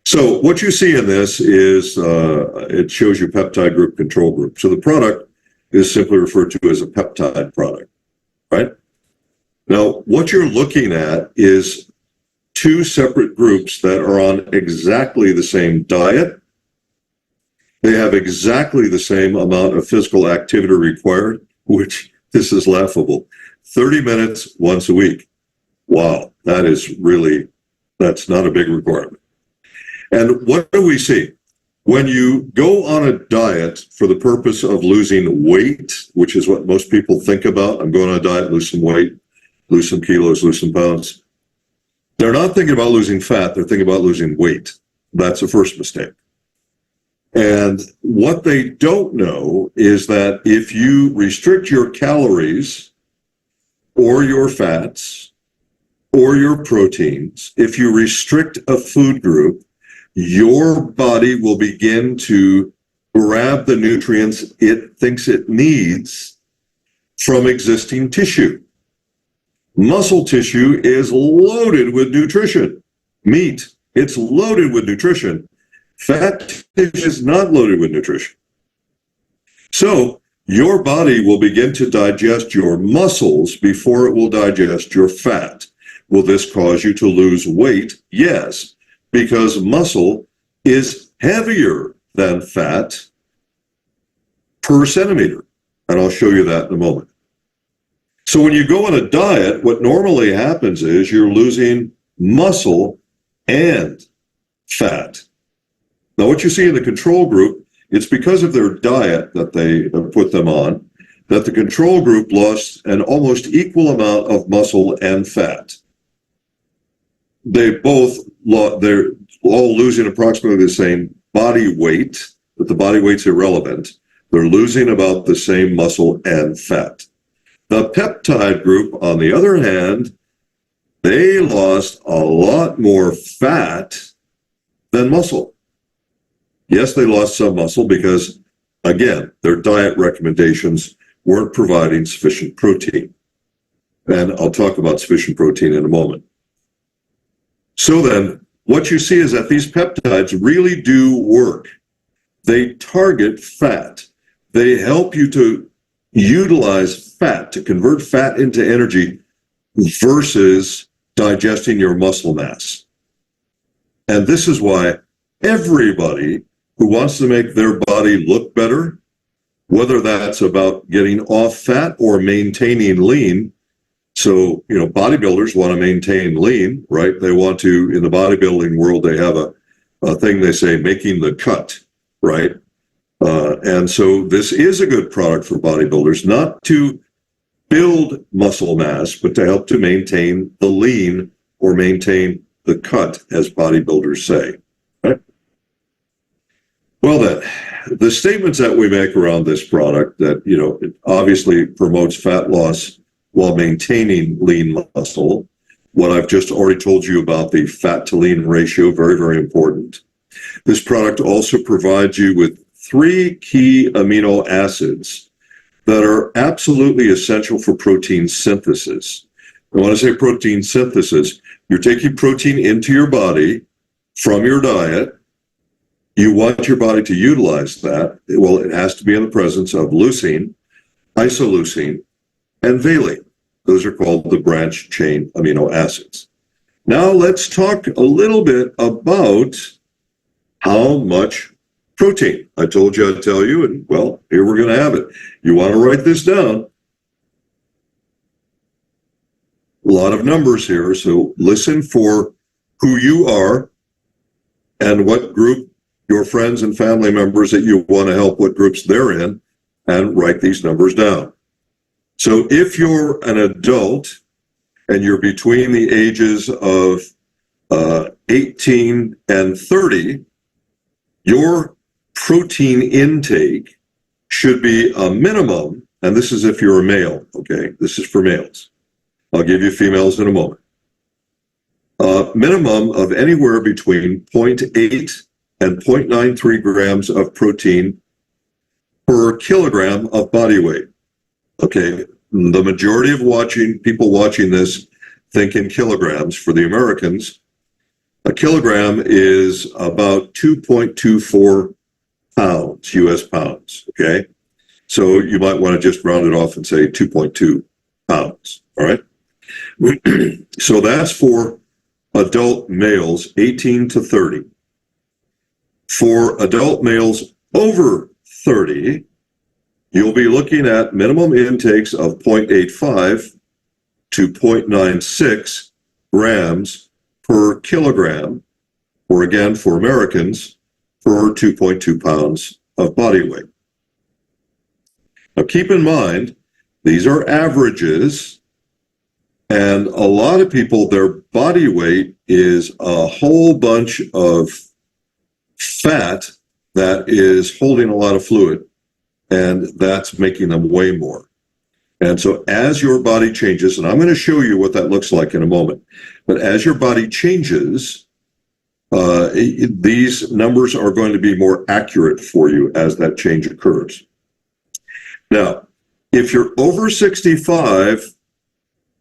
So what you see in this is it shows you peptide group, control group. So the product is simply referred to as a peptide product, right? Now, what you're looking at is two separate groups that are on exactly the same diet They have exactly the same amount of physical activity required, which this is laughable. 30 minutes once a week. Wow, that's not a big requirement. And what do we see? When you go on a diet for the purpose of losing weight, which is what most people think about, I'm going on a diet, lose some weight, lose some kilos, lose some pounds. They're not thinking about losing fat, they're thinking about losing weight. That's the first mistake. And what they don't know is that if you restrict your calories or your fats or your proteins, if you restrict a food group, your body will begin to grab the nutrients it thinks it needs from existing tissue. Muscle tissue is loaded with nutrition. Meat, it's loaded with nutrition. Fat tissue is not loaded with nutrition. So your body will begin to digest your muscles before it will digest your fat. Will this cause you to lose weight? Yes, because muscle is heavier than fat per centimeter. And I'll show you that in a moment. So when you go on a diet, what normally happens is you're losing muscle and fat. Now, what you see in the control group, it's because of their diet that they put them on, that the control group lost an almost equal amount of muscle and fat. They're all losing approximately the same body weight, but the body weight's irrelevant. They're losing about the same muscle and fat. The peptide group, on the other hand, they lost a lot more fat than muscle. Yes, they lost some muscle because, again, their diet recommendations weren't providing sufficient protein. And I'll talk about sufficient protein in a moment. So then, what you see is that these peptides really do work. They target fat. They help you to utilize fat, to convert fat into energy versus digesting your muscle mass. And this is why everybody who wants to make their body look better, whether that's about getting off fat or maintaining lean. So, bodybuilders want to maintain lean, right? They want to, in the bodybuilding world, they have a thing they say, making the cut, right? And so this is a good product for bodybuilders, not to build muscle mass, but to help to maintain the lean or maintain the cut, as bodybuilders say. Right? Well then, the statements that we make around this product that, it obviously promotes fat loss while maintaining lean muscle. What I've just already told you about the fat to lean ratio, very, very important. This product also provides you with 3 key amino acids that are absolutely essential for protein synthesis. And when I say protein synthesis, you're taking protein into your body from your diet. You want your body to utilize that. Well, it has to be in the presence of leucine, isoleucine, and valine. Those are called the branch chain amino acids. Now let's talk a little bit about how much protein. I told you I'd tell you, and well, here we're going to have it. You want to write this down. A lot of numbers here, so listen for who you are and what group your friends and family members that you want to help, what groups they're in, and write these numbers down. So if you're an adult and you're between the ages of 18 and 30, your protein intake should be a minimum, and this is if you're a male, okay? This is for males. I'll give you females in a moment. Minimum of anywhere between 0.8 and 0.93 grams of protein per kilogram of body weight. Okay, the majority of people watching this think in kilograms. For the Americans, a kilogram is about 2.24 pounds, US pounds, okay? So you might want to just round it off and say 2.2 pounds, all right? So that's for adult males 18 to 30. For adult males over 30, you'll be looking at minimum intakes of 0.85 to 0.96 grams per kilogram, or again, for Americans, for 2.2 pounds of body weight. Now, keep in mind, these are averages, and a lot of people, their body weight is a whole bunch of fat that is holding a lot of fluid, and that's making them weigh more. And so as your body changes, and I'm going to show you what that looks like in a moment, but as your body changes, these numbers are going to be more accurate for you as that change occurs. Now, if you're over 65,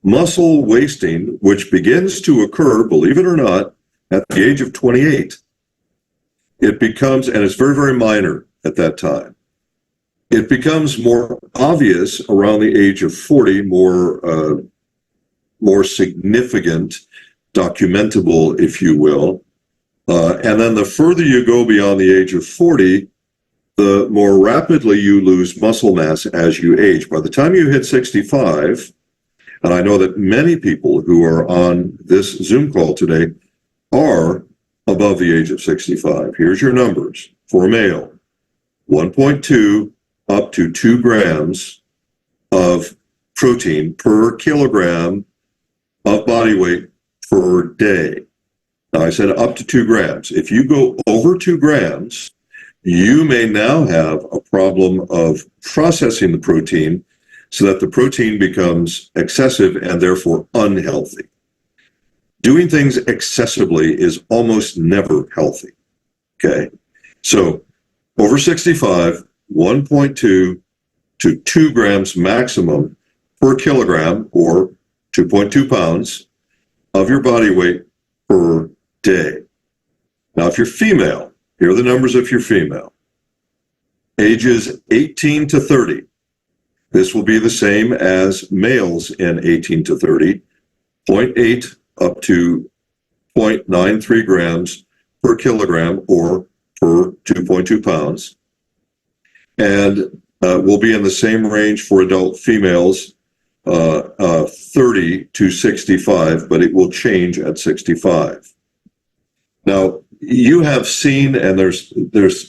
muscle wasting, which begins to occur, believe it or not, at the age of 28, it becomes, and it's very, very minor at that time, it becomes more obvious around the age of 40, more significant, documentable, if you will. And then the further you go beyond the age of 40, the more rapidly you lose muscle mass as you age. By the time you hit 65, and I know that many people who are on this Zoom call today are above the age of 65. Here's your numbers. For a male, 1.2 up to 2 grams of protein per kilogram of body weight per day. Now, I said up to 2 grams. If you go over 2 grams, you may now have a problem of processing the protein so that the protein becomes excessive and therefore unhealthy. Doing things excessively is almost never healthy, okay? So over 65, 1.2 to 2 grams maximum per kilogram, or 2.2 pounds of your body weight per day. Now, if you're female, here are the numbers if you're female. Ages 18 to 30. This will be the same as males in 18 to 30, 0.8 up to 0.93 grams per kilogram, or per 2.2 pounds. And will be in the same range for adult females, 30 to 65, but it will change at 65. Now, you have seen, and there's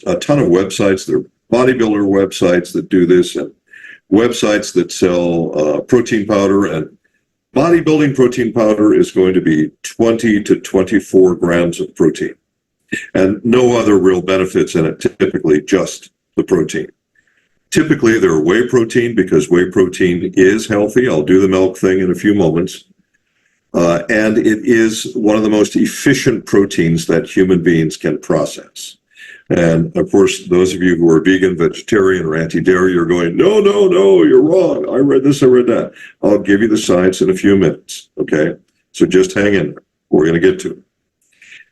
a ton of websites, there are bodybuilder websites that do this, and websites that sell protein powder, and bodybuilding protein powder is going to be 20 to 24 grams of protein, and no other real benefits in it, typically just the protein. Typically, they're whey protein because whey protein is healthy. I'll do the milk thing in a few moments. And it is one of the most efficient proteins that human beings can process. And of course, those of you who are vegan, vegetarian, or anti-dairy, you're going, no, you're wrong. I read this, I read that. I'll give you the science in a few minutes, okay? So just hang in there. We're going to get to it.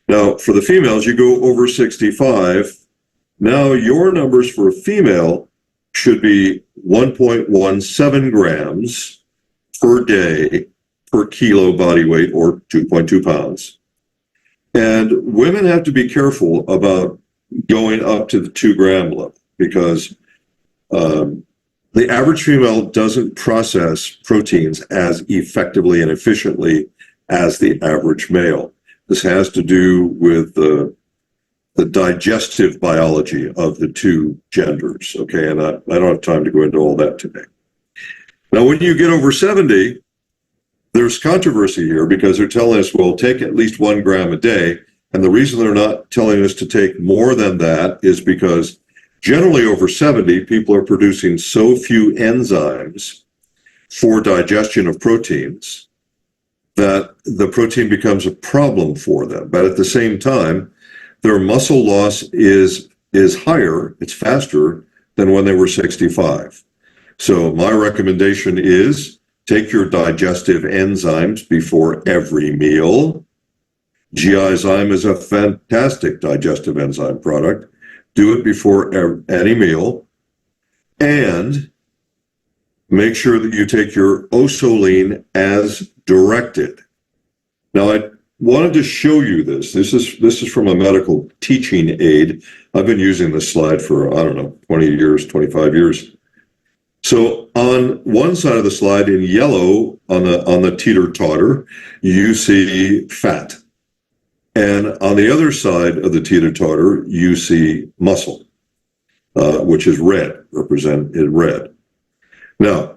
Now, for the females, you go over 65. Now, your numbers for a female should be 1.17 grams per day per kilo body weight, or 2.2 pounds. And women have to be careful about going up to the 2 gram level, because the average female doesn't process proteins as effectively and efficiently as the average male. This has to do with the digestive biology of the two genders, okay? And I don't have time to go into all that today. Now, when you get over 70, there's controversy here because they're telling us, well, take at least 1 gram a day. And the reason they're not telling us to take more than that is because generally over 70, people are producing so few enzymes for digestion of proteins that the protein becomes a problem for them. But at the same time, their muscle loss is higher, it's faster than when they were 65. So my recommendation is take your digestive enzymes before every meal. GIzyme is a fantastic digestive enzyme product. Do it before any meal. And make sure that you take your Osolean as directed. Now, I wanted to show you this. This is from a medical teaching aid I've been using this slide for, I don't know, 20 years, 25 years. So on one side of the slide in yellow on the teeter-totter, you see fat. And on the other side of the teeter-totter, you see muscle, which is red, represented red. Now,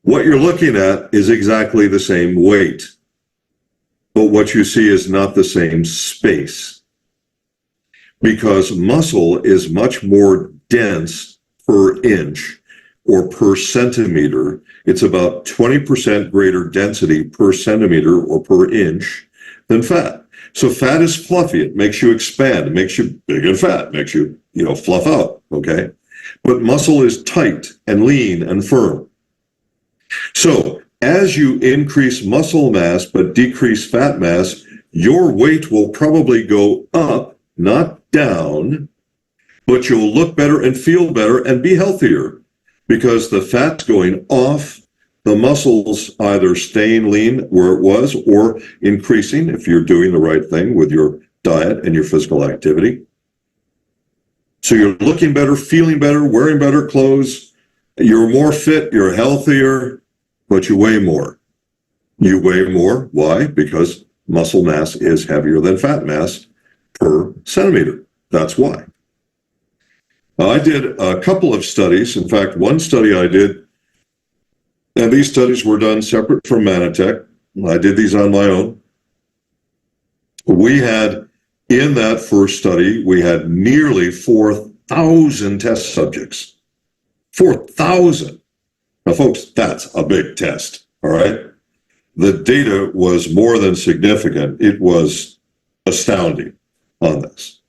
what you're looking at is exactly the same weight, but what you see is not the same space, because muscle is much more dense per inch or per centimeter. It's about 20% greater density per centimeter or per inch than fat. So fat is fluffy. It makes you expand. It makes you big and fat. It makes you, fluff out, okay? But muscle is tight and lean and firm. So as you increase muscle mass but decrease fat mass, your weight will probably go up, not down, but you'll look better and feel better and be healthier because the fat's going off, the muscles either staying lean where it was or increasing if you're doing the right thing with your diet and your physical activity. So you're looking better, feeling better, wearing better clothes, you're more fit, you're healthier, but you weigh more. You weigh more. Why? Because muscle mass is heavier than fat mass per centimeter. That's why. I did a couple of studies. In fact, one study I did, and these studies were done separate from Manatech. I did these on my own. We had, in that first study, we had nearly 4,000 test subjects. 4,000. Now, folks, that's a big test, all right? The data was more than significant. It was astounding on this.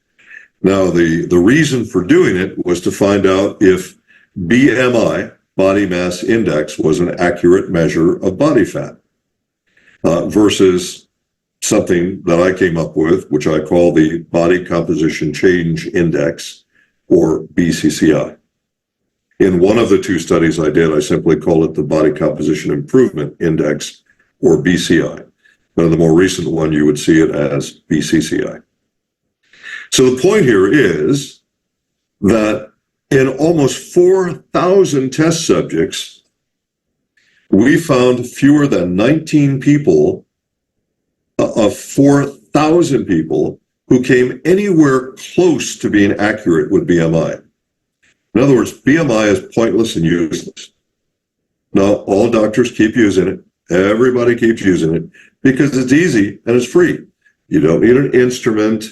Now, the reason for doing it was to find out if BMI, body mass index, was an accurate measure of body fat versus something that I came up with, which I call the Body Composition Change Index, or BCCI. In one of the two studies I did, I simply call it the Body Composition Improvement Index, or BCI. But in the more recent one, you would see it as BCCI. So the point here is that in almost 4,000 test subjects, we found fewer than 19 people of 4,000 people who came anywhere close to being accurate with BMI. In other words, BMI is pointless and useless. Now, all doctors keep using it. Everybody keeps using it because it's easy and it's free. You don't need an instrument.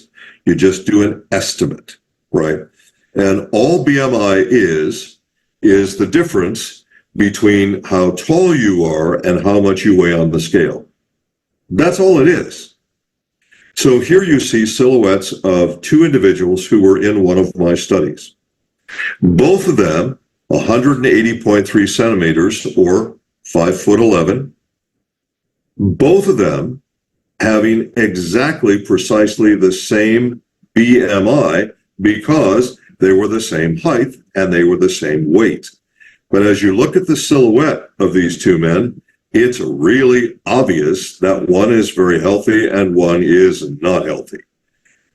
You just do an estimate, right? And all BMI is the difference between how tall you are and how much you weigh on the scale. That's all it is. So here you see silhouettes of two individuals who were in one of my studies. Both of them 180.3 centimeters or 5'11". Both of them having exactly precisely the same BMI because they were the same height and they were the same weight. But as you look at the silhouette of these two men, it's really obvious that one is very healthy and one is not healthy.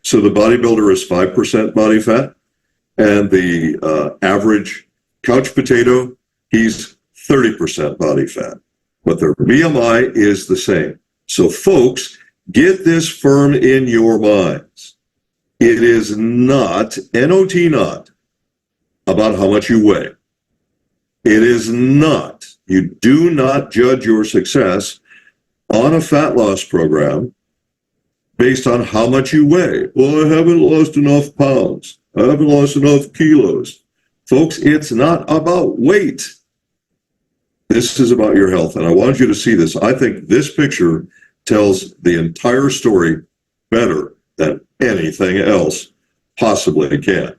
So the bodybuilder is 5% body fat, and the average couch potato, he's 30% body fat. But their BMI is the same. So folks, get this firm in your minds. It is not, N-O-T not, about how much you weigh. It is not. You do not judge your success on a fat loss program based on how much you weigh. Well, I haven't lost enough pounds. I haven't lost enough kilos. Folks, it's not about weight. This is about your health, and I want you to see this. I think this picture tells the entire story better than anything else possibly can.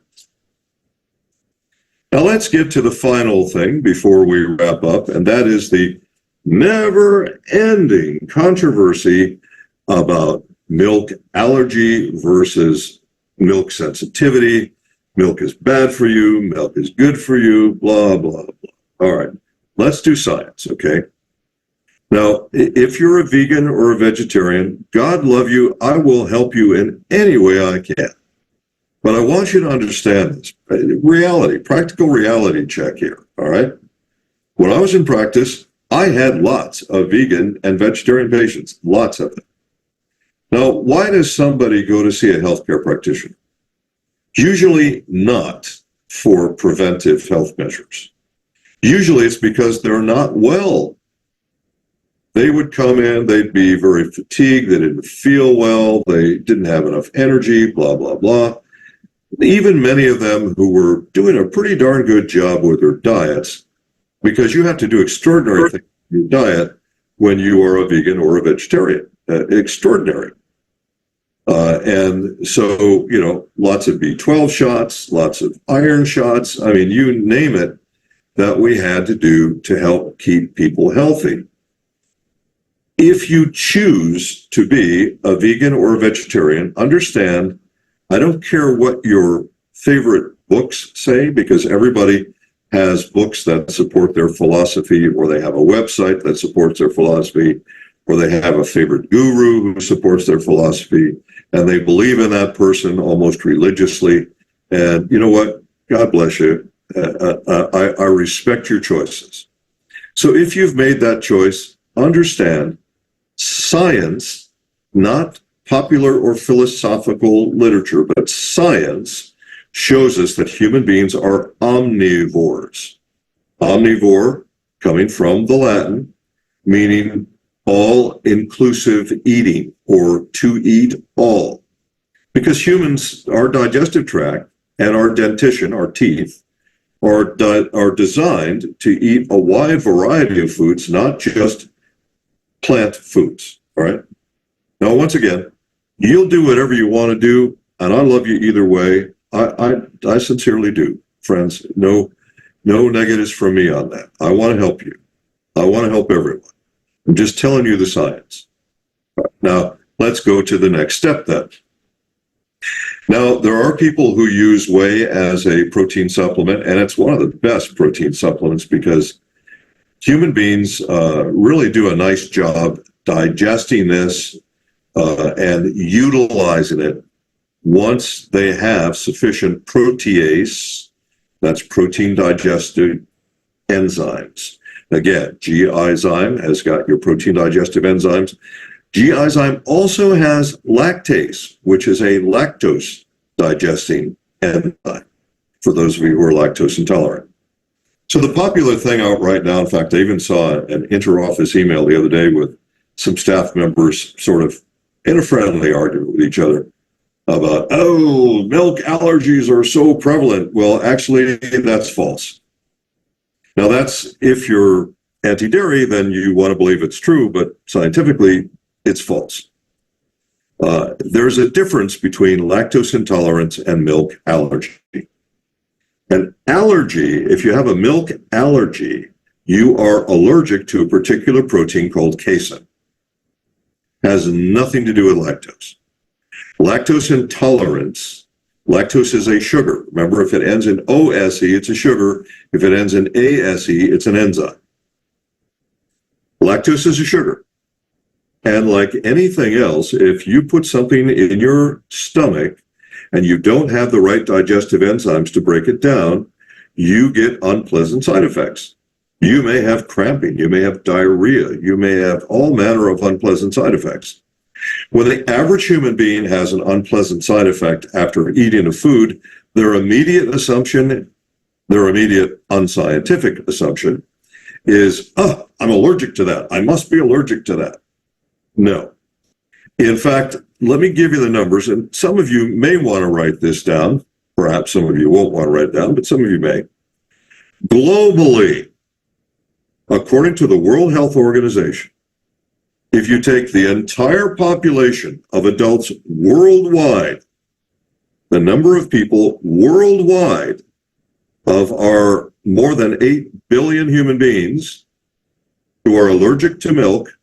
Now let's get to the final thing before we wrap up, and that is the never-ending controversy about milk allergy versus milk sensitivity. Milk is bad for you, milk is good for you, blah, blah, blah. All right, let's do science, okay? Now, if you're a vegan or a vegetarian, God love you, I will help you in any way I can. But I want you to understand this. Reality, practical reality check here, all right? When I was in practice, I had lots of vegan and vegetarian patients, lots of them. Now, why does somebody go to see a healthcare practitioner? Usually not for preventive health measures. Usually it's because they're not well. They would come in, they'd be very fatigued, they didn't feel well, they didn't have enough energy, blah, blah, blah. Even many of them who were doing a pretty darn good job with their diets, because you have to do extraordinary things in your diet when you are a vegan or a vegetarian. Extraordinary. And so, you know, lots of B12 shots, lots of iron shots. I mean, you name it, that we had to do to help keep people healthy. If you choose to be a vegan or a vegetarian, understand, I don't care what your favorite books say, because everybody has books that support their philosophy, or they have a website that supports their philosophy, or they have a favorite guru who supports their philosophy, and they believe in that person almost religiously. And you know what? God bless you. I respect your choices. So if you've made that choice, understand science, not popular or philosophical literature, but science shows us that human beings are omnivores. Omnivore, coming from the Latin, meaning all-inclusive eating, or to eat all. Because humans, our digestive tract and our dentition, our teeth, are designed to eat a wide variety of foods, not just plant foods, all right? Now, once again, you'll do whatever you want to do, and I love you either way. I sincerely do, friends. No negatives from me on that. I want to help you. I want to help everyone. I'm just telling you the science. Now, let's go to the next step then. Now, there are people who use whey as a protein supplement, and it's one of the best protein supplements because human beings really do a nice job digesting this and utilizing it once they have sufficient protease, that's protein digestive enzymes. Again, G-enzyme has got your protein digestive enzymes. G-enzyme also has lactase, which is a lactose digesting enzyme, for those of you who are lactose intolerant. So the popular thing out right now, in fact, I even saw an inter-office email the other day with some staff members sort of in a friendly argument with each other about, oh, milk allergies are so prevalent. Well, actually, that's false. Now, that's if you're anti-dairy, then you want to believe it's true, but scientifically, it's false. There's a difference between lactose intolerance and milk allergy. An allergy, if you have a milk allergy, you are allergic to a particular protein called casein. Has nothing to do with lactose. Lactose intolerance, lactose is a sugar. Remember, if it ends in OSE, it's a sugar. If it ends in ASE, it's an enzyme. Lactose is a sugar. And like anything else, if you put something in your stomach and you don't have the right digestive enzymes to break it down, you get unpleasant side effects. You may have cramping, you may have diarrhea, you may have all manner of unpleasant side effects. When the average human being has an unpleasant side effect after eating a food, their immediate unscientific assumption is, oh, I'm allergic to that. I must be allergic to that. No. In fact, let me give you the numbers, and some of you may want to write this down. Perhaps some of you won't want to write it down, but some of you may. Globally, according to the World Health Organization, if you take the entire population of adults worldwide, the number of people worldwide of our more than 8 billion human beings who are allergic to milk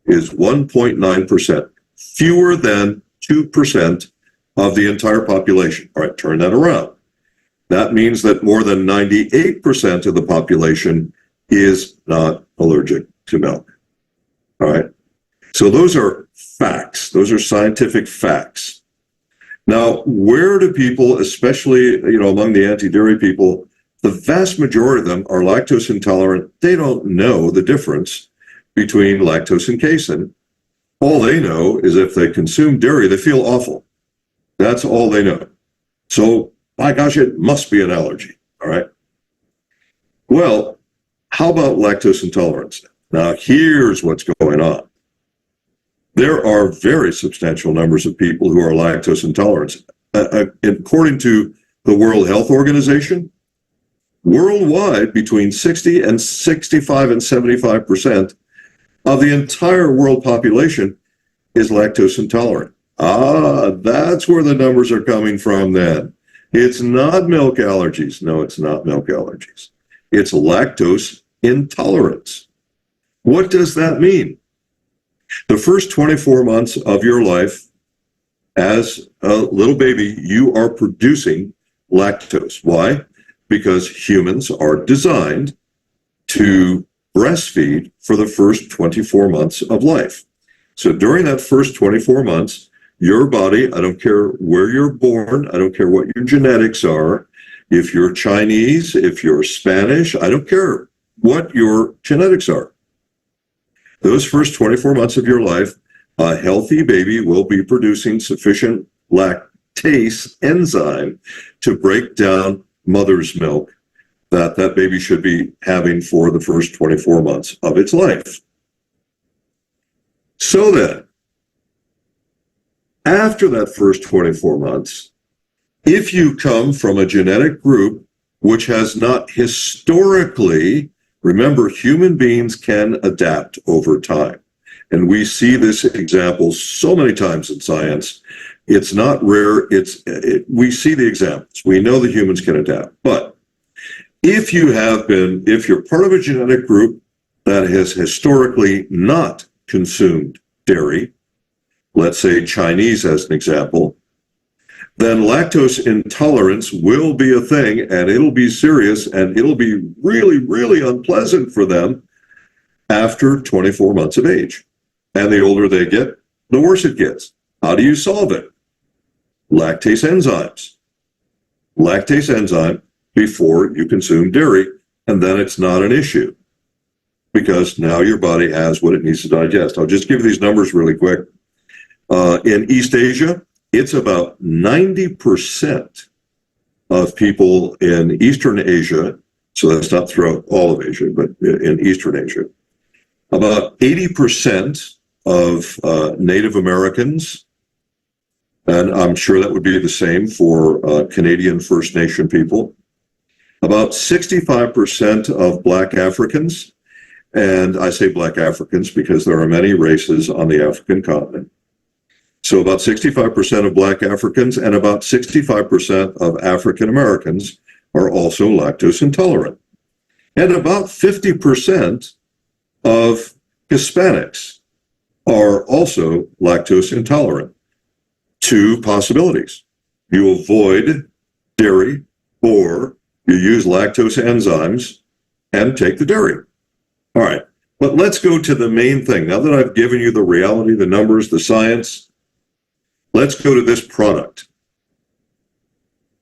is 1.9%, fewer than 2% of the entire population. All right, turn that around. That means that more than 98% of the population is not allergic to milk. All right. So those are facts. Those are scientific facts. Now, where do people, especially, among the anti-dairy people, the vast majority of them are lactose intolerant. They don't know the difference between lactose and casein. All they know is if they consume dairy, they feel awful. That's all they know. So, my gosh, it must be an allergy, all right? Well, how about lactose intolerance? Now, here's what's going on. There are very substantial numbers of people who are lactose intolerant. According to the World Health Organization, worldwide, between 60 and 65 and 75% of the entire world population is lactose intolerant. That's where the numbers are coming from then. It's not milk allergies. No, it's not milk allergies. It's lactose intolerance. What does that mean? The first 24 months of your life as a little baby, you are producing lactose. Why? Because humans are designed to breastfeed for the first 24 months of life. So during that first 24 months, your body, I don't care where you're born, I don't care what your genetics are, if you're Chinese, if you're Spanish, I don't care what your genetics are. Those first 24 months of your life, a healthy baby will be producing sufficient lactase enzyme to break down mother's milk that baby should be having for the first 24 months of its life. So then, after that first 24 months, if you come from a genetic group which has not historically, remember, human beings can adapt over time. And we see this example so many times in science. It's not rare. We see the examples. We know that humans can adapt. But if you're part of a genetic group that has historically not consumed dairy, let's say Chinese as an example, then lactose intolerance will be a thing, and it'll be serious, and it'll be really, really unpleasant for them after 24 months of age. And the older they get, the worse it gets. How do you solve it? Lactase enzymes. Lactase enzyme before you consume dairy, and then it's not an issue because now your body has what it needs to digest. I'll just give you these numbers really quick. In East Asia, it's about 90% of people in Eastern Asia, so that's not throughout all of Asia, but in Eastern Asia, about 80% of Native Americans, and I'm sure that would be the same for Canadian First Nation people, about 65% of Black Africans, and I say Black Africans because there are many races on the African continent. So about 65% of Black Africans and about 65% of African Americans are also lactose intolerant. And about 50% of Hispanics are also lactose intolerant. Two possibilities. You avoid dairy or you use lactose enzymes and take the dairy. All right, but let's go to the main thing. Now that I've given you the reality, the numbers, the science, let's go to this product.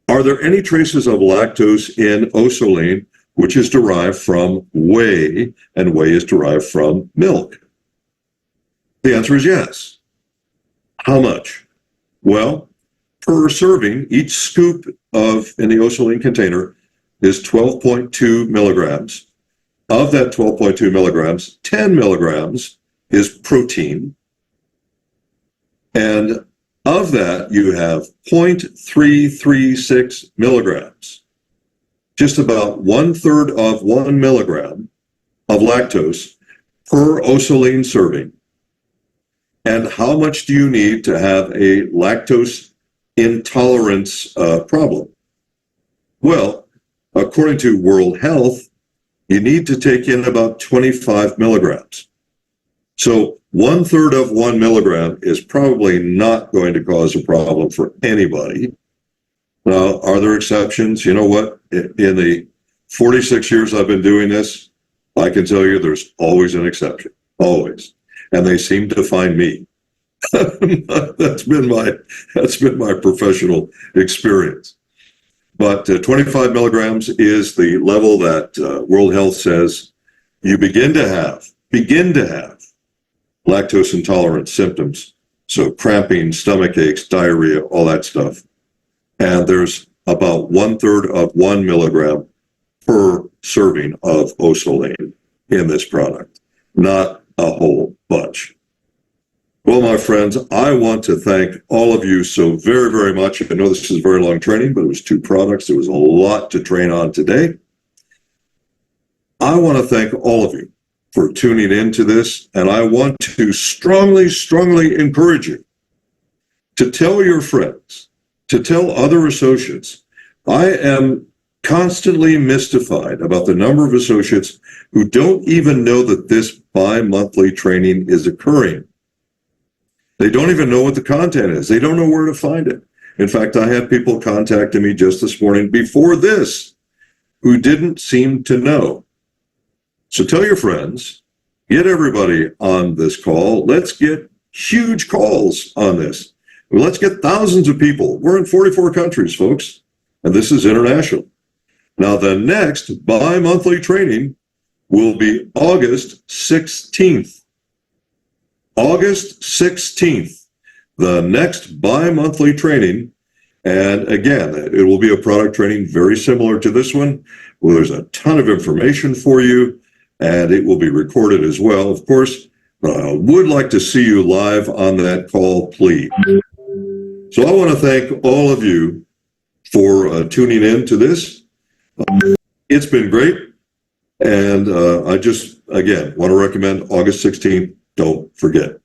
Are there any traces of lactose in Osolean, which is derived from whey, and whey is derived from milk? The answer is yes. How much? Well, per serving, each scoop in the Osolean container is 12.2 milligrams. Of that 12.2 milligrams, 10 milligrams is protein. And of that, you have 0.336 milligrams, just about 1/3 of 1 milligram of lactose per Osolean serving. And how much do you need to have a lactose intolerance problem? Well, according to World Health, you need to take in about 25 milligrams. So 1/3 of 1 milligram is probably not going to cause a problem for anybody. Now, are there exceptions? You know what? In the 46 years I've been doing this, I can tell you there's always an exception, always. And they seem to find me. That's been my professional experience. But 25 milligrams is the level that World Health says you begin to have lactose intolerant symptoms. So cramping, stomach aches, diarrhea, all that stuff. And there's about 1/3 of 1 milligram per serving of Osolean in this product, not a whole bunch. Well, my friends, I want to thank all of you so very, very much. I know this is very long training, but it was 2 products. There was a lot to train on today. I want to thank all of you for tuning into this, and I want to strongly, strongly encourage you to tell your friends, to tell other associates. I am constantly mystified about the number of associates who don't even know that this bi-monthly training is occurring. They don't even know what the content is. They don't know where to find it. In fact, I had people contacting me just this morning before this who didn't seem to know. So tell your friends, get everybody on this call. Let's get huge calls on this. Let's get thousands of people. We're in 44 countries, folks, and this is international. Now, the next bi-monthly training will be August 16th. August 16th, the next bi-monthly training. And again, it will be a product training very similar to this one, where there's a ton of information for you, and it will be recorded as well. Of course, I would like to see you live on that call, please. So I want to thank all of you for tuning in to this. It's been great. And I just, again, want to recommend August 16th. Don't forget.